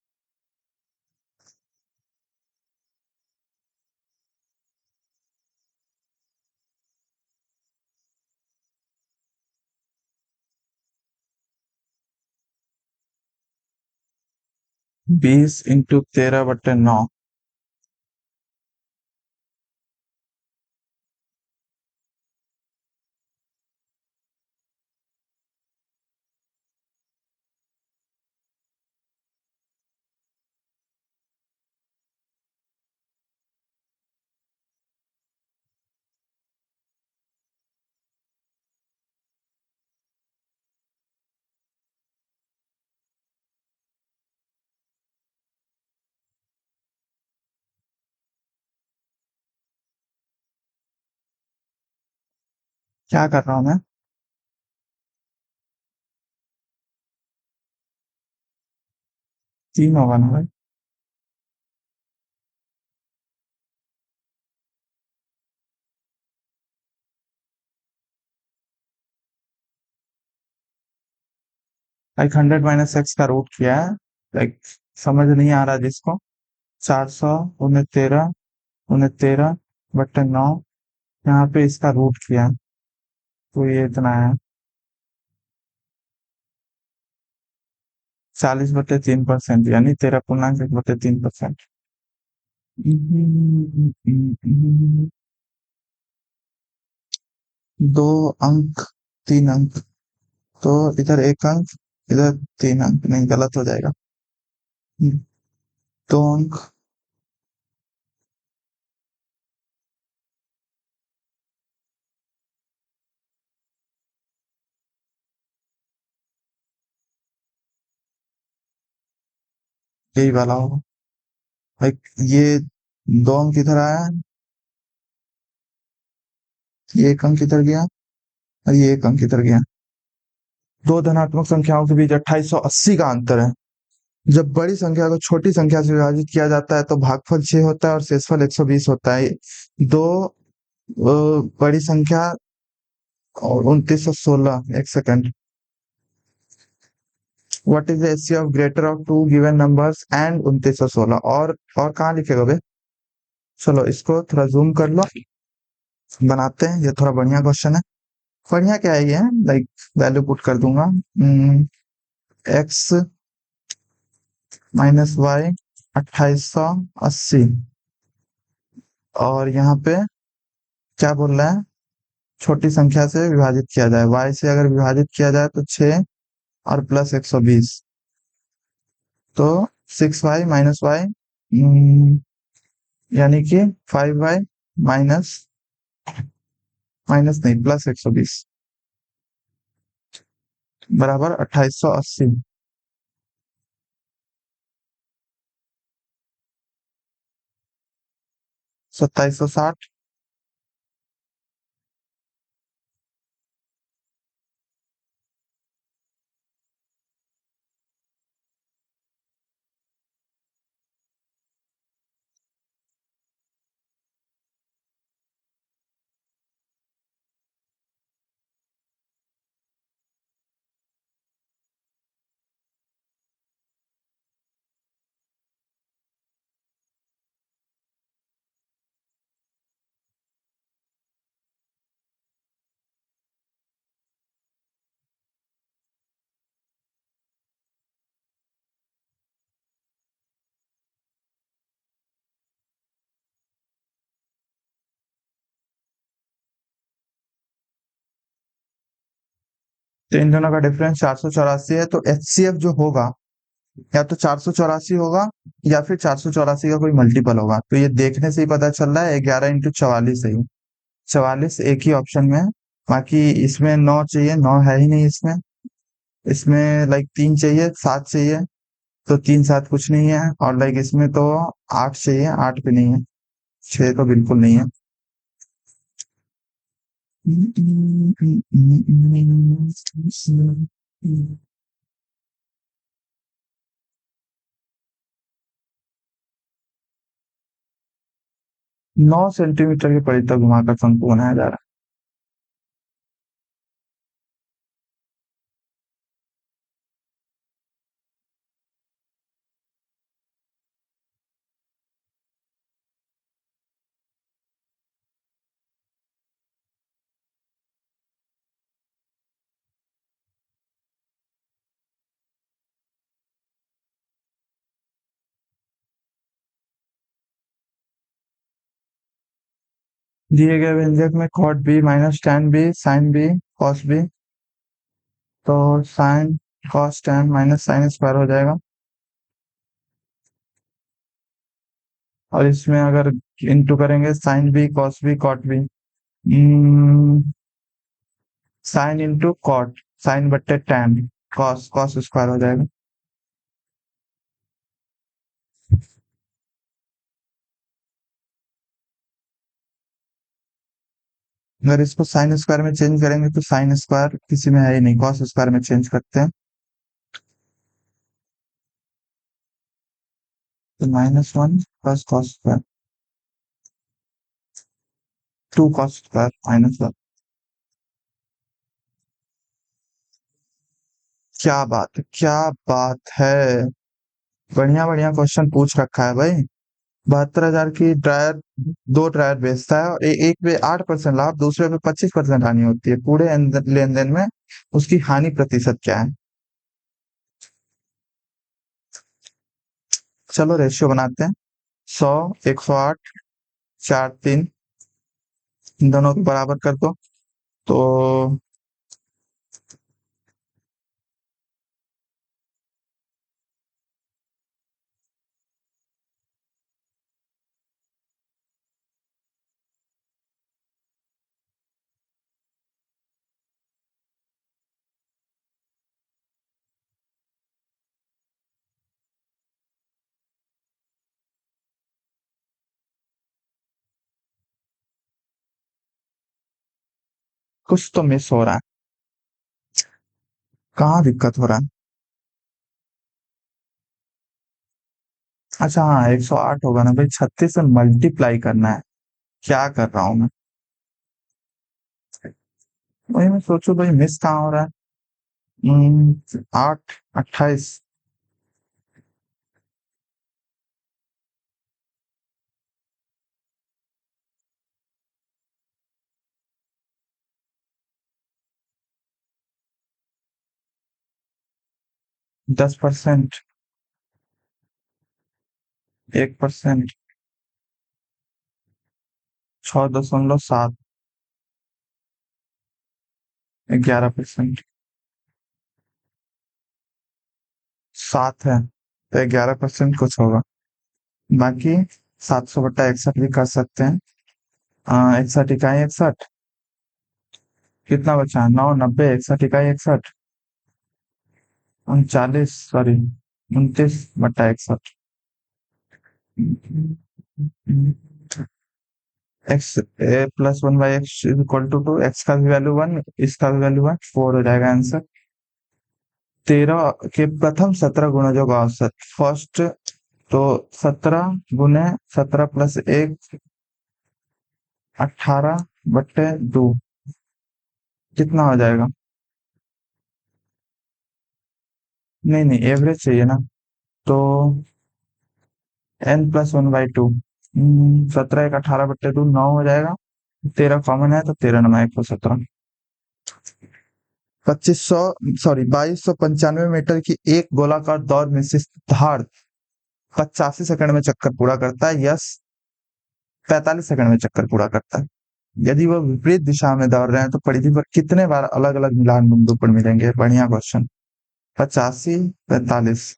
20 × 13/9। क्या कर रहा हूँ मैं? 3 होगा ना भाई? लाइक 100 - x का रूट किया है। लाइक समझ नहीं आ रहा जिसको। 469 यहाँ पे इसका रूट किया है, तो ये इतना है। 40/3%, यानी 13.1/3%। 2 अंक, 3 अंक, तो इधर 1 अंक, इधर 3 अंक, नहीं गलत हो जाएगा। 2 अंक। यही वाला होगा। लाइक ये 2 अंक इधर आया, ये 1 अंक इधर गया, और ये 1 अंक इधर गया। दो धनात्मक संख्याओं के बीच 2880 का अंतर है। जब बड़ी संख्या को छोटी संख्या से विभाजित किया जाता है तो भागफल 6 होता है और शेषफल 120 होता है। दो बड़ी संख्या और 2916, एक second. What is the HCF of greater of two given numbers and 2916? और कहाँ लिखेगा बे? चलो इसको थोड़ा जूम कर लो, बनाते हैं। ये थोड़ा बढ़िया क्वेश्चन है। बढ़िया क्या है ये? लाइक वैल्यू पुट कर दूंगा। x - y 2880, और यहाँ पे क्या बोल रहा है? छोटी संख्या से विभाजित किया जाए, y से अगर विभाजित किया जाए तो 6 और प्लस 120, तो 6y - y, यानी कि 5y माइनस, माइनस नहीं, प्लस 120 बराबर 2880। 2760। तो इन दोनों का डिफरेंस 484 है, तो एचसीएफ जो होगा या तो 484 होगा या फिर 484 का कोई मल्टीपल होगा। तो ये देखने से ही पता चल रहा है 11 × 44 है। 44 एक ही ऑप्शन में है। बाकी इसमें 9 चाहिए, 9 है ही नहीं इसमें। इसमें लाइक 3 चाहिए, 7 चाहिए, तो 3 7 कुछ नहीं है। और लाइक इसमें तो 8 चाहिए, 8 भी नहीं है। 6 तो बिल्कुल नहीं है। 9 सेंटीमीटर के परिधि तक घुमाकर शंकु बनाया जा रहा है। दिए गए व्यंजक में cot b minus tan b sin b cos b, तो sin cos tan minus sine square हो जाएगा। और इसमें अगर इंटू करेंगे sin b cos b cot b, sine into cot, sine बट्टे टैन, कॉस कॉस स्क्वायर हो जाएगा। अगर इसको साइन स्क्वायर में चेंज करेंगे तो साइन स्क्वायर किसी में है ही नहीं, कॉस स्क्वायर में चेंज करते हैं तो -1 plus cos square, 2 cos square -1। क्या बात है, क्या बात है। बढ़िया बढ़िया क्वेश्चन पूछ रखा है भाई। 72,000 की ड्रायर, दो ड्रायर बेचता है और एक पे 8% लाभ, दूसरे पे 25% हानि होती है। पूरे लेन देन में उसकी हानि प्रतिशत क्या है? चलो रेशियो बनाते हैं। 100, 108, 4, 3, इन दोनों को बराबर कर दो तो कुछ तो मिस हो रहा है। कहाँ दिक्कत हो रहा है? अच्छा हाँ, 108 होगा ना भाई, 36 से मल्टीप्लाई करना है। क्या कर रहा हूँ मैं? वही मैं सोचू भाई, मिस कहाँ हो रहा है। 8, 28, 10%, 1%, 6.7, 11%, 7 है तो 11% कुछ होगा। बाकी 700/61 भी कर सकते हैं। 61 इकाई 61, कितना बचा? 9, 90, 61 इकाई 61, 39, sorry 29/61। X A plus 1/x equal to 2, X का भी वैल्यू 1, इसका भी वैल्यू 1, 4 हो जाएगा आंसर। 13 के प्रथम 17 गुणजों का औसत, फर्स्ट, तो 17 गुने 17 + 1, 18/2, कितना हो जाएगा? नहीं नहीं, एवरेज चाहिए ना, तो n+1/2, 17 × 18/2 9 हो जाएगा। 13 कॉमन है तो 13×9 = 117। 2500, सॉरी 2295 मीटर की एक गोलाकार दौड़ में सिद्धार्थ 85 सेकंड में चक्कर पूरा करता है, यश 45 सेकंड में चक्कर पूरा करता है। यदि वह विपरीत दिशा में दौड़ रहे हैं तो परिधि पर कितने बार अलग अलग मिलान बिंदु पर मिलेंगे? बढ़िया क्वेश्चन। 85, 45।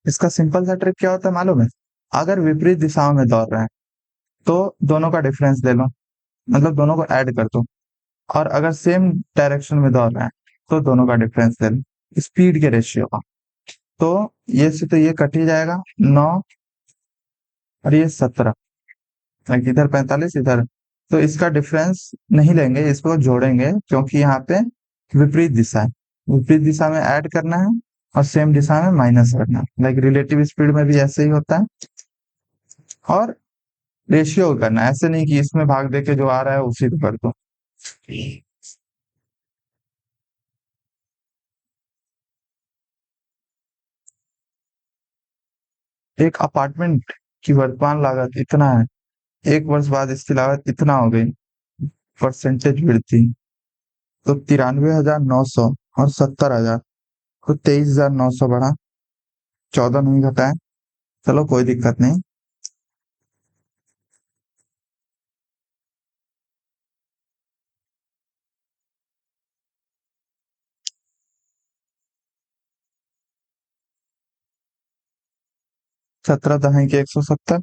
इसका सिंपल सा ट्रिक क्या होता है मालूम है? अगर विपरीत दिशाओं में दौड़ रहे हैं तो दोनों का डिफरेंस ले लो, मतलब दोनों को ऐड कर दो। और अगर सेम डायरेक्शन में दौड़ रहे हैं तो दोनों का डिफरेंस ले लो, स्पीड के रेशियो का। तो ये से तो ये कट ही जाएगा, 9 और ये 17, इधर 45, इधर, तो इसका डिफरेंस नहीं लेंगे, इसको जोड़ेंगे क्योंकि यहाँ पे विपरीत दिशा है। विपरीत दिशा में ऐड करना है और सेम दिशा में माइनस करना। लाइक रिलेटिव स्पीड में भी ऐसे ही होता है, और रेशियो करना, ऐसे नहीं कि इसमें भाग दे के जो आ रहा है उसी को कर दो। एक अपार्टमेंट की वर्तमान लागत इतना है, 1 वर्ष बाद इसकी लागत इतना हो गई, परसेंटेज वृद्धि, तो 93,900 और 70,000, तो 23,900 बढ़ा, 14 नहीं घटा है। चलो कोई दिक्कत नहीं। 17 दहाई के 170।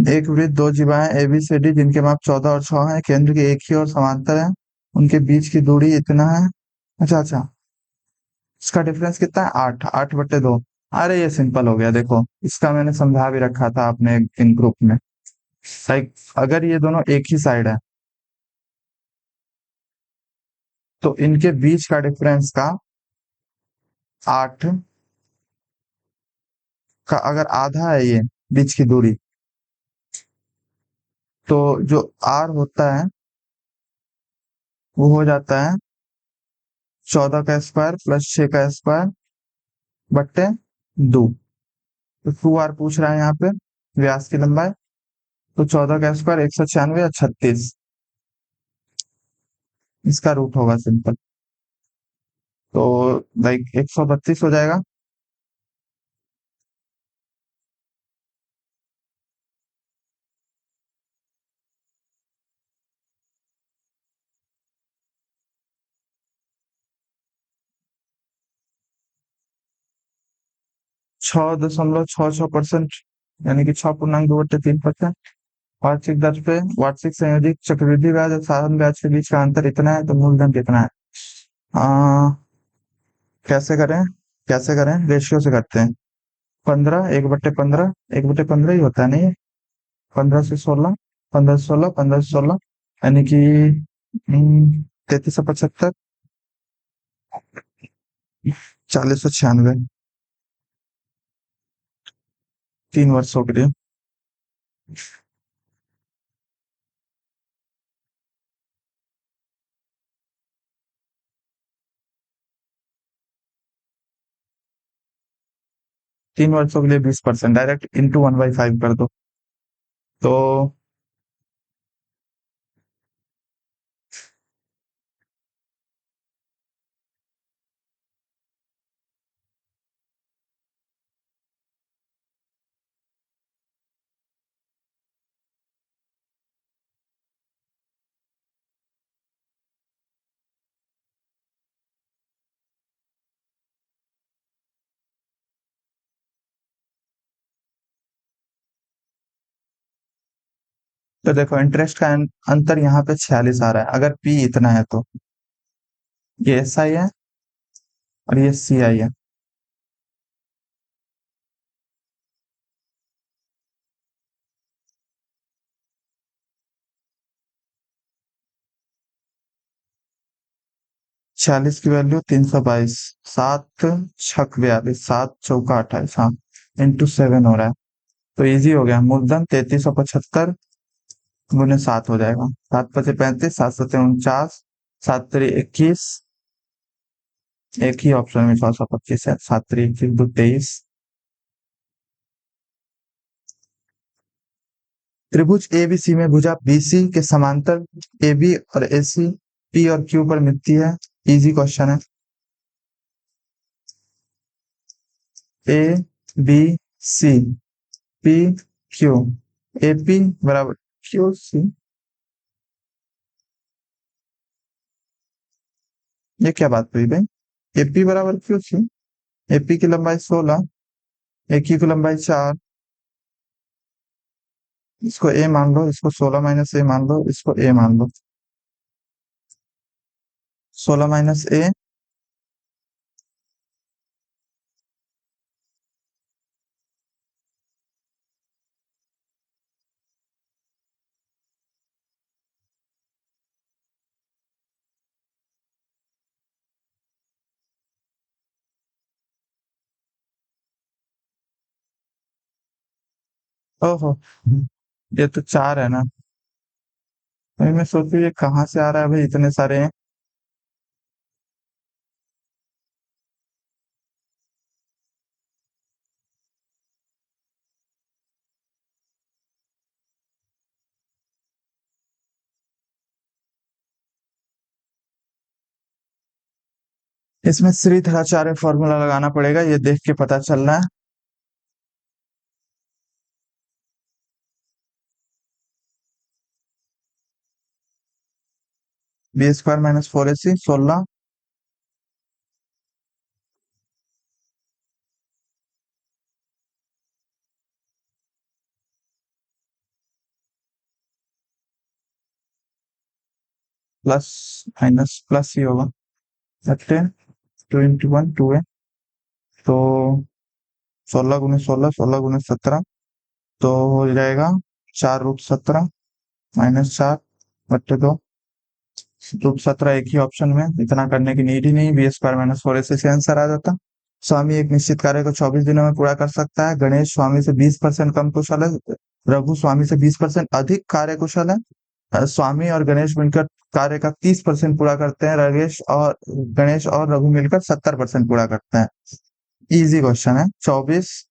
एक वृत्त, दो जीवाएं ए बी सी डी जिनके माप 14 और 6 है, केंद्र के एक ही और समांतर है, उनके बीच की दूरी इतना है। अच्छा अच्छा, इसका डिफरेंस कितना है? 8, 8/2। अरे ये सिंपल हो गया, देखो इसका मैंने समझा भी रखा था अपने इन ग्रुप में। लाइक अगर ये दोनों एक ही साइड है तो इनके बीच का डिफरेंस का 8 का अगर आधा है ये बीच की दूरी, तो जो r होता है वो हो जाता है 14 का स्क्वायर प्लस 6 का स्क्वायर बट्टे 2। तो 2r पूछ रहा है यहाँ पे, व्यास की लंबाई। तो 14 का स्क्वायर 196 या 36, इसका रूट होगा सिंपल। तो लाइक 132 हो जाएगा। 6.66%, यानी कि 6.2/3%। वार्षिक दर पे वार्षिक संयोजित चक्रवृद्धि ब्याज और साधारण ब्याज के बीच का अंतर इतना है, तो मूलधन कितना है? आ, कैसे करें? कैसे करें? रेशियो से करते हैं। 15, 1/15, 1/15 ही होता है नहीं? 15 से 16, 15 से 16, 15 से 16, यानी कि 3375, 4096, 3 वर्षों के लिए। 3 वर्षों के लिए 20%, डायरेक्ट इंटू 1/5 कर दो। तो देखो इंटरेस्ट का अंतर यहाँ पे 46 आ रहा है, अगर पी इतना है तो ये एस आई है और ये सी आई है। 46 की वैल्यू 322, 7×6 42, 7×4 28, हाँ, × 7 हो रहा है। तो इजी हो गया, मूलधन 3375 × 7 हो जाएगा। 7×5 = 35, 7×7 = 49, 7×3 = 21, एक ही ऑप्शन में 625 है, 7×3 = 21, 2×23। त्रिभुज एबीसी में भुजा बीसी के समांतर AB और AC P और Q पर मिलती है। इजी क्वेश्चन है। ABC PQ, AP बराबर QC। ये क्या बात हुई भाई? AP बराबर QC। AP की लंबाई 16, AK की लंबाई 4, इसको A मान लो, इसको 16 - A मान लो, इसको A मान लो। 16 - A ओहो, ये तो 4 है ना। भाई मैं सोच रही ये कहाँ से आ रहा है भाई, इतने सारे हैं। इसमें श्रीधराचार्य फॉर्मूला लगाना पड़ेगा, ये देख के पता चल रहा है। B square minus 4ac 16 plus minus plus ही होगा। 10 2 × 1 2 है, तो 16 × 16 16 × 17, तो हो जाएगा 4√17 -4/2। √17 एक ही ऑप्शन में, इतना करने की नीड ही नहीं, बी स्क्वायर माइनस 4ac से आंसर आ जाता। स्वामी एक निश्चित कार्य को 24 दिनों में पूरा कर सकता है। गणेश स्वामी से 20% कम कुशल है। रघु स्वामी से 20% अधिक कार्य कुशल है। स्वामी और गणेश मिलकर कार्य का 30% पूरा करते हैं। गणेश और रघु मिलकर 70% पूरा करते हैं। इजी क्वेश्चन है। 24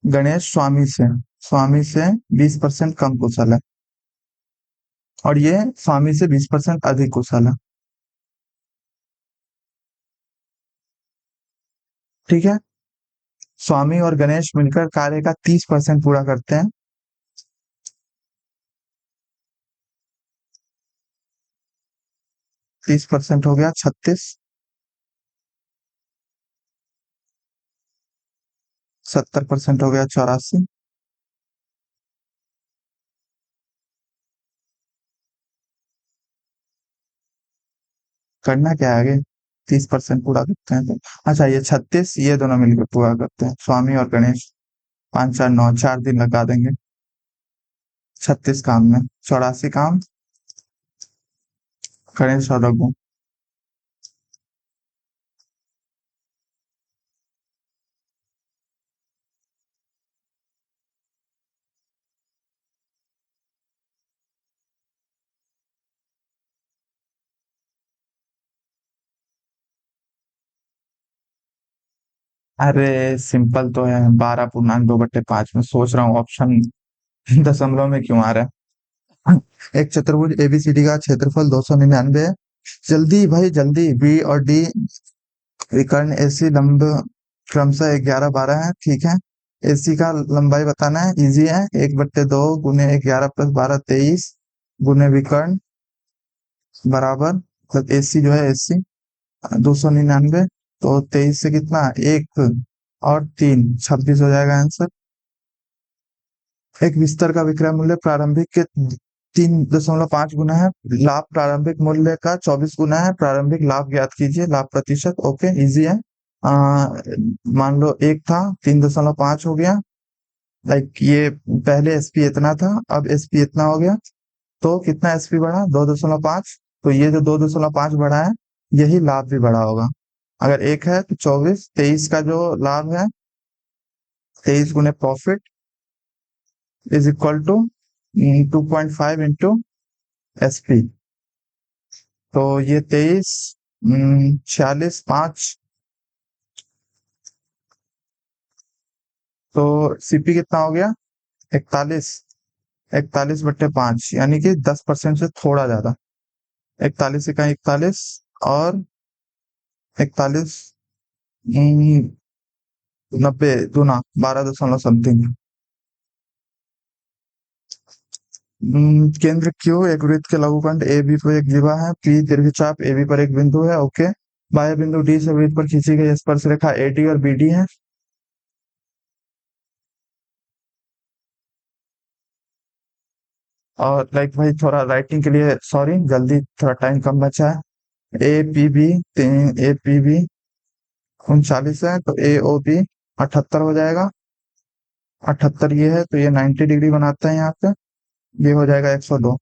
गणेश स्वामी से 20% कम कुशल है, और ये स्वामी से 20% अधिक कुशल है। ठीक है। स्वामी और गणेश मिलकर कार्य का 30% पूरा करते हैं। 30% हो गया 36। 70% हो गया 84। करना क्या है आगे? 30% पूरा करते हैं तो, अच्छा ये 36 ये दोनों मिलकर पूरा करते हैं, स्वामी और गणेश। 5 4 9, 4 दिन लगा देंगे 36 काम में। 84 काम गणेश और रघु। अरे सिंपल तो है, 12.2/5 में सोच रहा हूँ ऑप्शन दशमलव में क्यों आ रहा है। एक चतुर्भुज एबीसीडी का क्षेत्रफल 299 है। जल्दी भाई जल्दी, बी और डी विकर्ण एसी लंब क्रमशः 11 12 है, ठीक है। एसी का लंबाई बताना है, इजी है। 1/2 गुने 11 + 12 23 गुने विकर्ण बराबर, मतलब एसी जो है एसी 299, तो 23 से कितना, एक और 3 26 हो जाएगा आंसर। एक बिस्तर का विक्रय मूल्य प्रारंभिक के 3.5 गुना है। लाभ प्रारंभिक मूल्य का 24 गुना है। प्रारंभिक लाभ ज्ञात कीजिए, लाभ प्रतिशत। ओके इजी है। आ, मान लो एक था, 3.5 हो गया। लाइक ये पहले एसपी इतना था, अब एसपी इतना हो गया, तो कितना एसपी बढ़ा, 2.5। तो ये जो 2.5 बढ़ा है, यही लाभ भी बढ़ा होगा। अगर एक है तो 24, 23 का जो लाभ है, 23 गुने profit is equal to 2.5 × SP। तो ये 23 46 5, तो सीपी कितना हो गया, 41। 41/5 यानी कि 10% से थोड़ा ज्यादा। 41 से कहीं 41, और 41 90 दूना 12 समथिंग। केंद्र क्यू एक वृत्त के लघुखंड ए बी पर एक जीवा है। पी दीर्घचाप ए बी पर एक बिंदु है। ओके। बाह्य बिंदु डी से वृत्त पर खींची गई स्पर्श रेखा एडी और बीडी है। और लाइक भाई थोड़ा राइटिंग के लिए सॉरी, जल्दी थोड़ा टाइम कम बचा है। ए पी बी 39 है, तो ए ओ बी 78 हो जाएगा। 78 ये है, तो ये 90 डिग्री बनाता है यहाँ पे। ये हो जाएगा 102।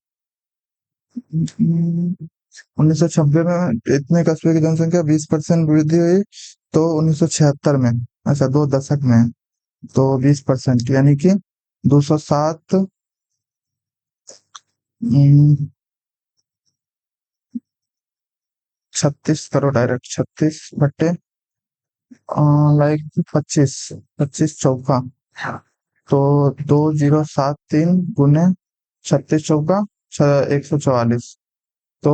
1990 में इतने कस्बे की जनसंख्या 20% वृद्धि हुई, तो 1976 में, अच्छा 2 दशक में। तो 20% यानी कि 207, 36 करो डायरेक्ट, 36 बट्टे लाइक 25, 25 चौका, तो 2073 गुने 36 चौका 144। तो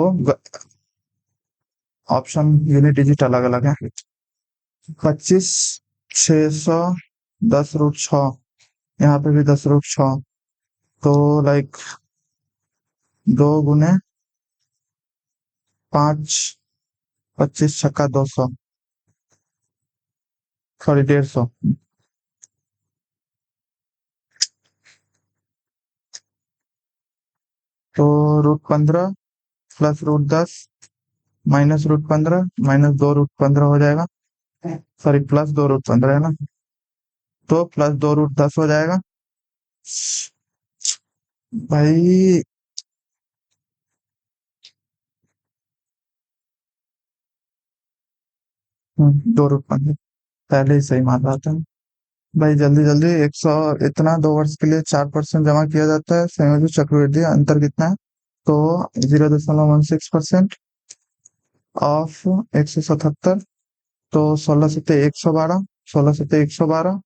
ऑप्शन यूनिट डिजिट अलग अलग है। 25, 600, 10√6, यहाँ पे भी 10√6, तो लाइक 2 गुने 5, 25 छक्का 200, सॉरी 150। तो √15 प्लस √10 माइनस √15 माइनस 2 √15 हो जाएगा, सॉरी प्लस 2 √15 है ना, तो प्लस 2 √10 हो जाएगा भाई। 2 √15 पहले ही सही मान रहा था भाई। जल्दी जल्दी 100, इतना 2 वर्ष के लिए 4% जमा किया जाता है संयोजित चक्रवृद्धि अंतर कितना है? तो 0.16% ऑफ 177, तो 16 सत्ते 112, 16 सत्ते 112,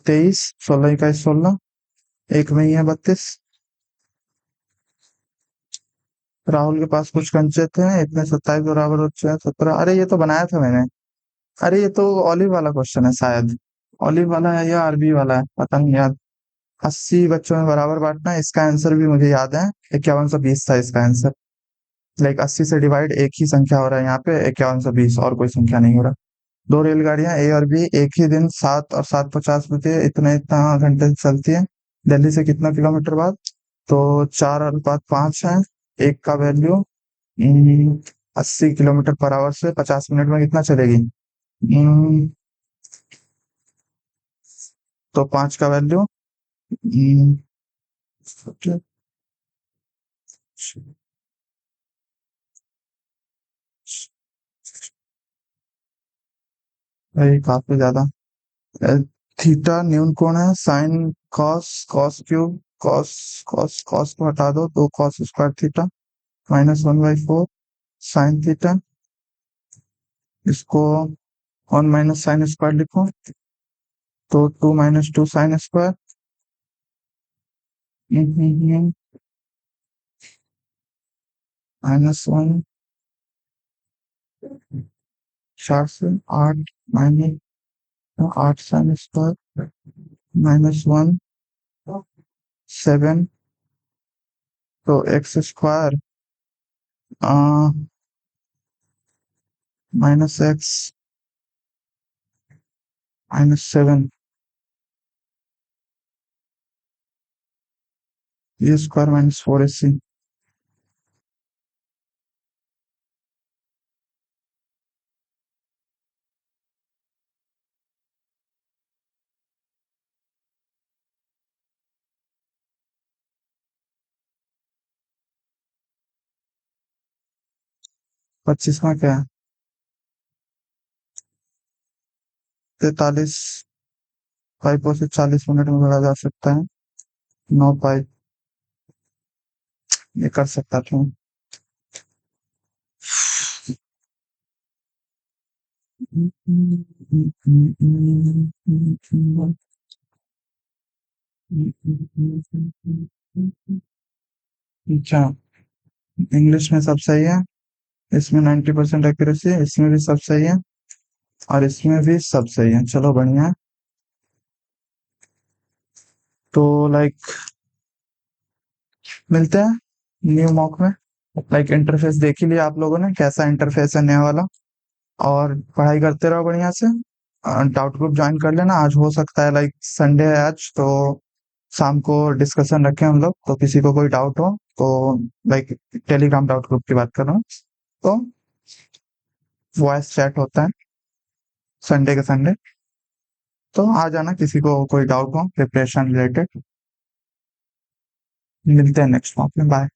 23, 16 इकाई 16, एक में ही है 32। राहुल के पास कुछ कंचे थे, इतने 27 बराबर होते हैं 17। अरे ये तो बनाया था मैंने। अरे ये तो ऑलिव वाला क्वेश्चन है शायद, ऑलिव वाला है या आरबी वाला है, पता नहीं याद। 80 बच्चों में बराबर बांटना, इसका आंसर भी मुझे याद है, 5120 था इसका आंसर। लाइक 80 से डिवाइड एक ही संख्या हो रहा है यहाँ पे, 5120, और कोई संख्या नहीं हो रहा। दो रेलगाड़ियां ए और बी एक ही दिन 7 और 7:50 बजे इतना इतना घंटे से चलती है, दिल्ली से कितना किलोमीटर बाद? तो 4:5 है। एक का वैल्यू 80 किलोमीटर पर आवर से 50 मिनट में कितना चलेगी? हम्म, तो 5 का वैल्यू भाई काफी ज्यादा। अ, थीटा न्यून कोण है, sine cos, cos cube, cos, cos को हटा दो तो cos square theta -1/4 sine theta. इसको 1 - साइन स्क्वायर लिखो, तो 2 - 2 साइन स्क्वायर। -1, 4 से 8, -8 साइन स्क्वायर, -1, 7, तो x² -x -7, a² -4ac। 25वां क्या है? 43 पाइपों से 40 मिनट में भरा जा सकता है। 9 पाइप, ये कर सकता था। अच्छा, इंग्लिश में सब सही है, इसमें 90% एक्यूरेसी है, इसमें भी सब सही है, और इसमें भी सब सही है। चलो बढ़िया है। तो लाइक मिलते हैं न्यू मॉक में। लाइक इंटरफेस देख ही लिया आप लोगों ने, कैसा इंटरफेस है नया वाला। और पढ़ाई करते रहो बढ़िया से। डाउट ग्रुप ज्वाइन कर लेना, आज हो सकता है लाइक संडे है आज, तो शाम को डिस्कशन रखें हम लोग, तो किसी को कोई डाउट हो तो लाइक टेलीग्राम डाउट ग्रुप की बात कर रहा हूँ, तो वॉइस चैट होता है संडे के संडे, तो आ जाना किसी को कोई डाउट हो प्रिपरेशन रिलेटेड। मिलते हैं नेक्स्ट मॉक में, बाय।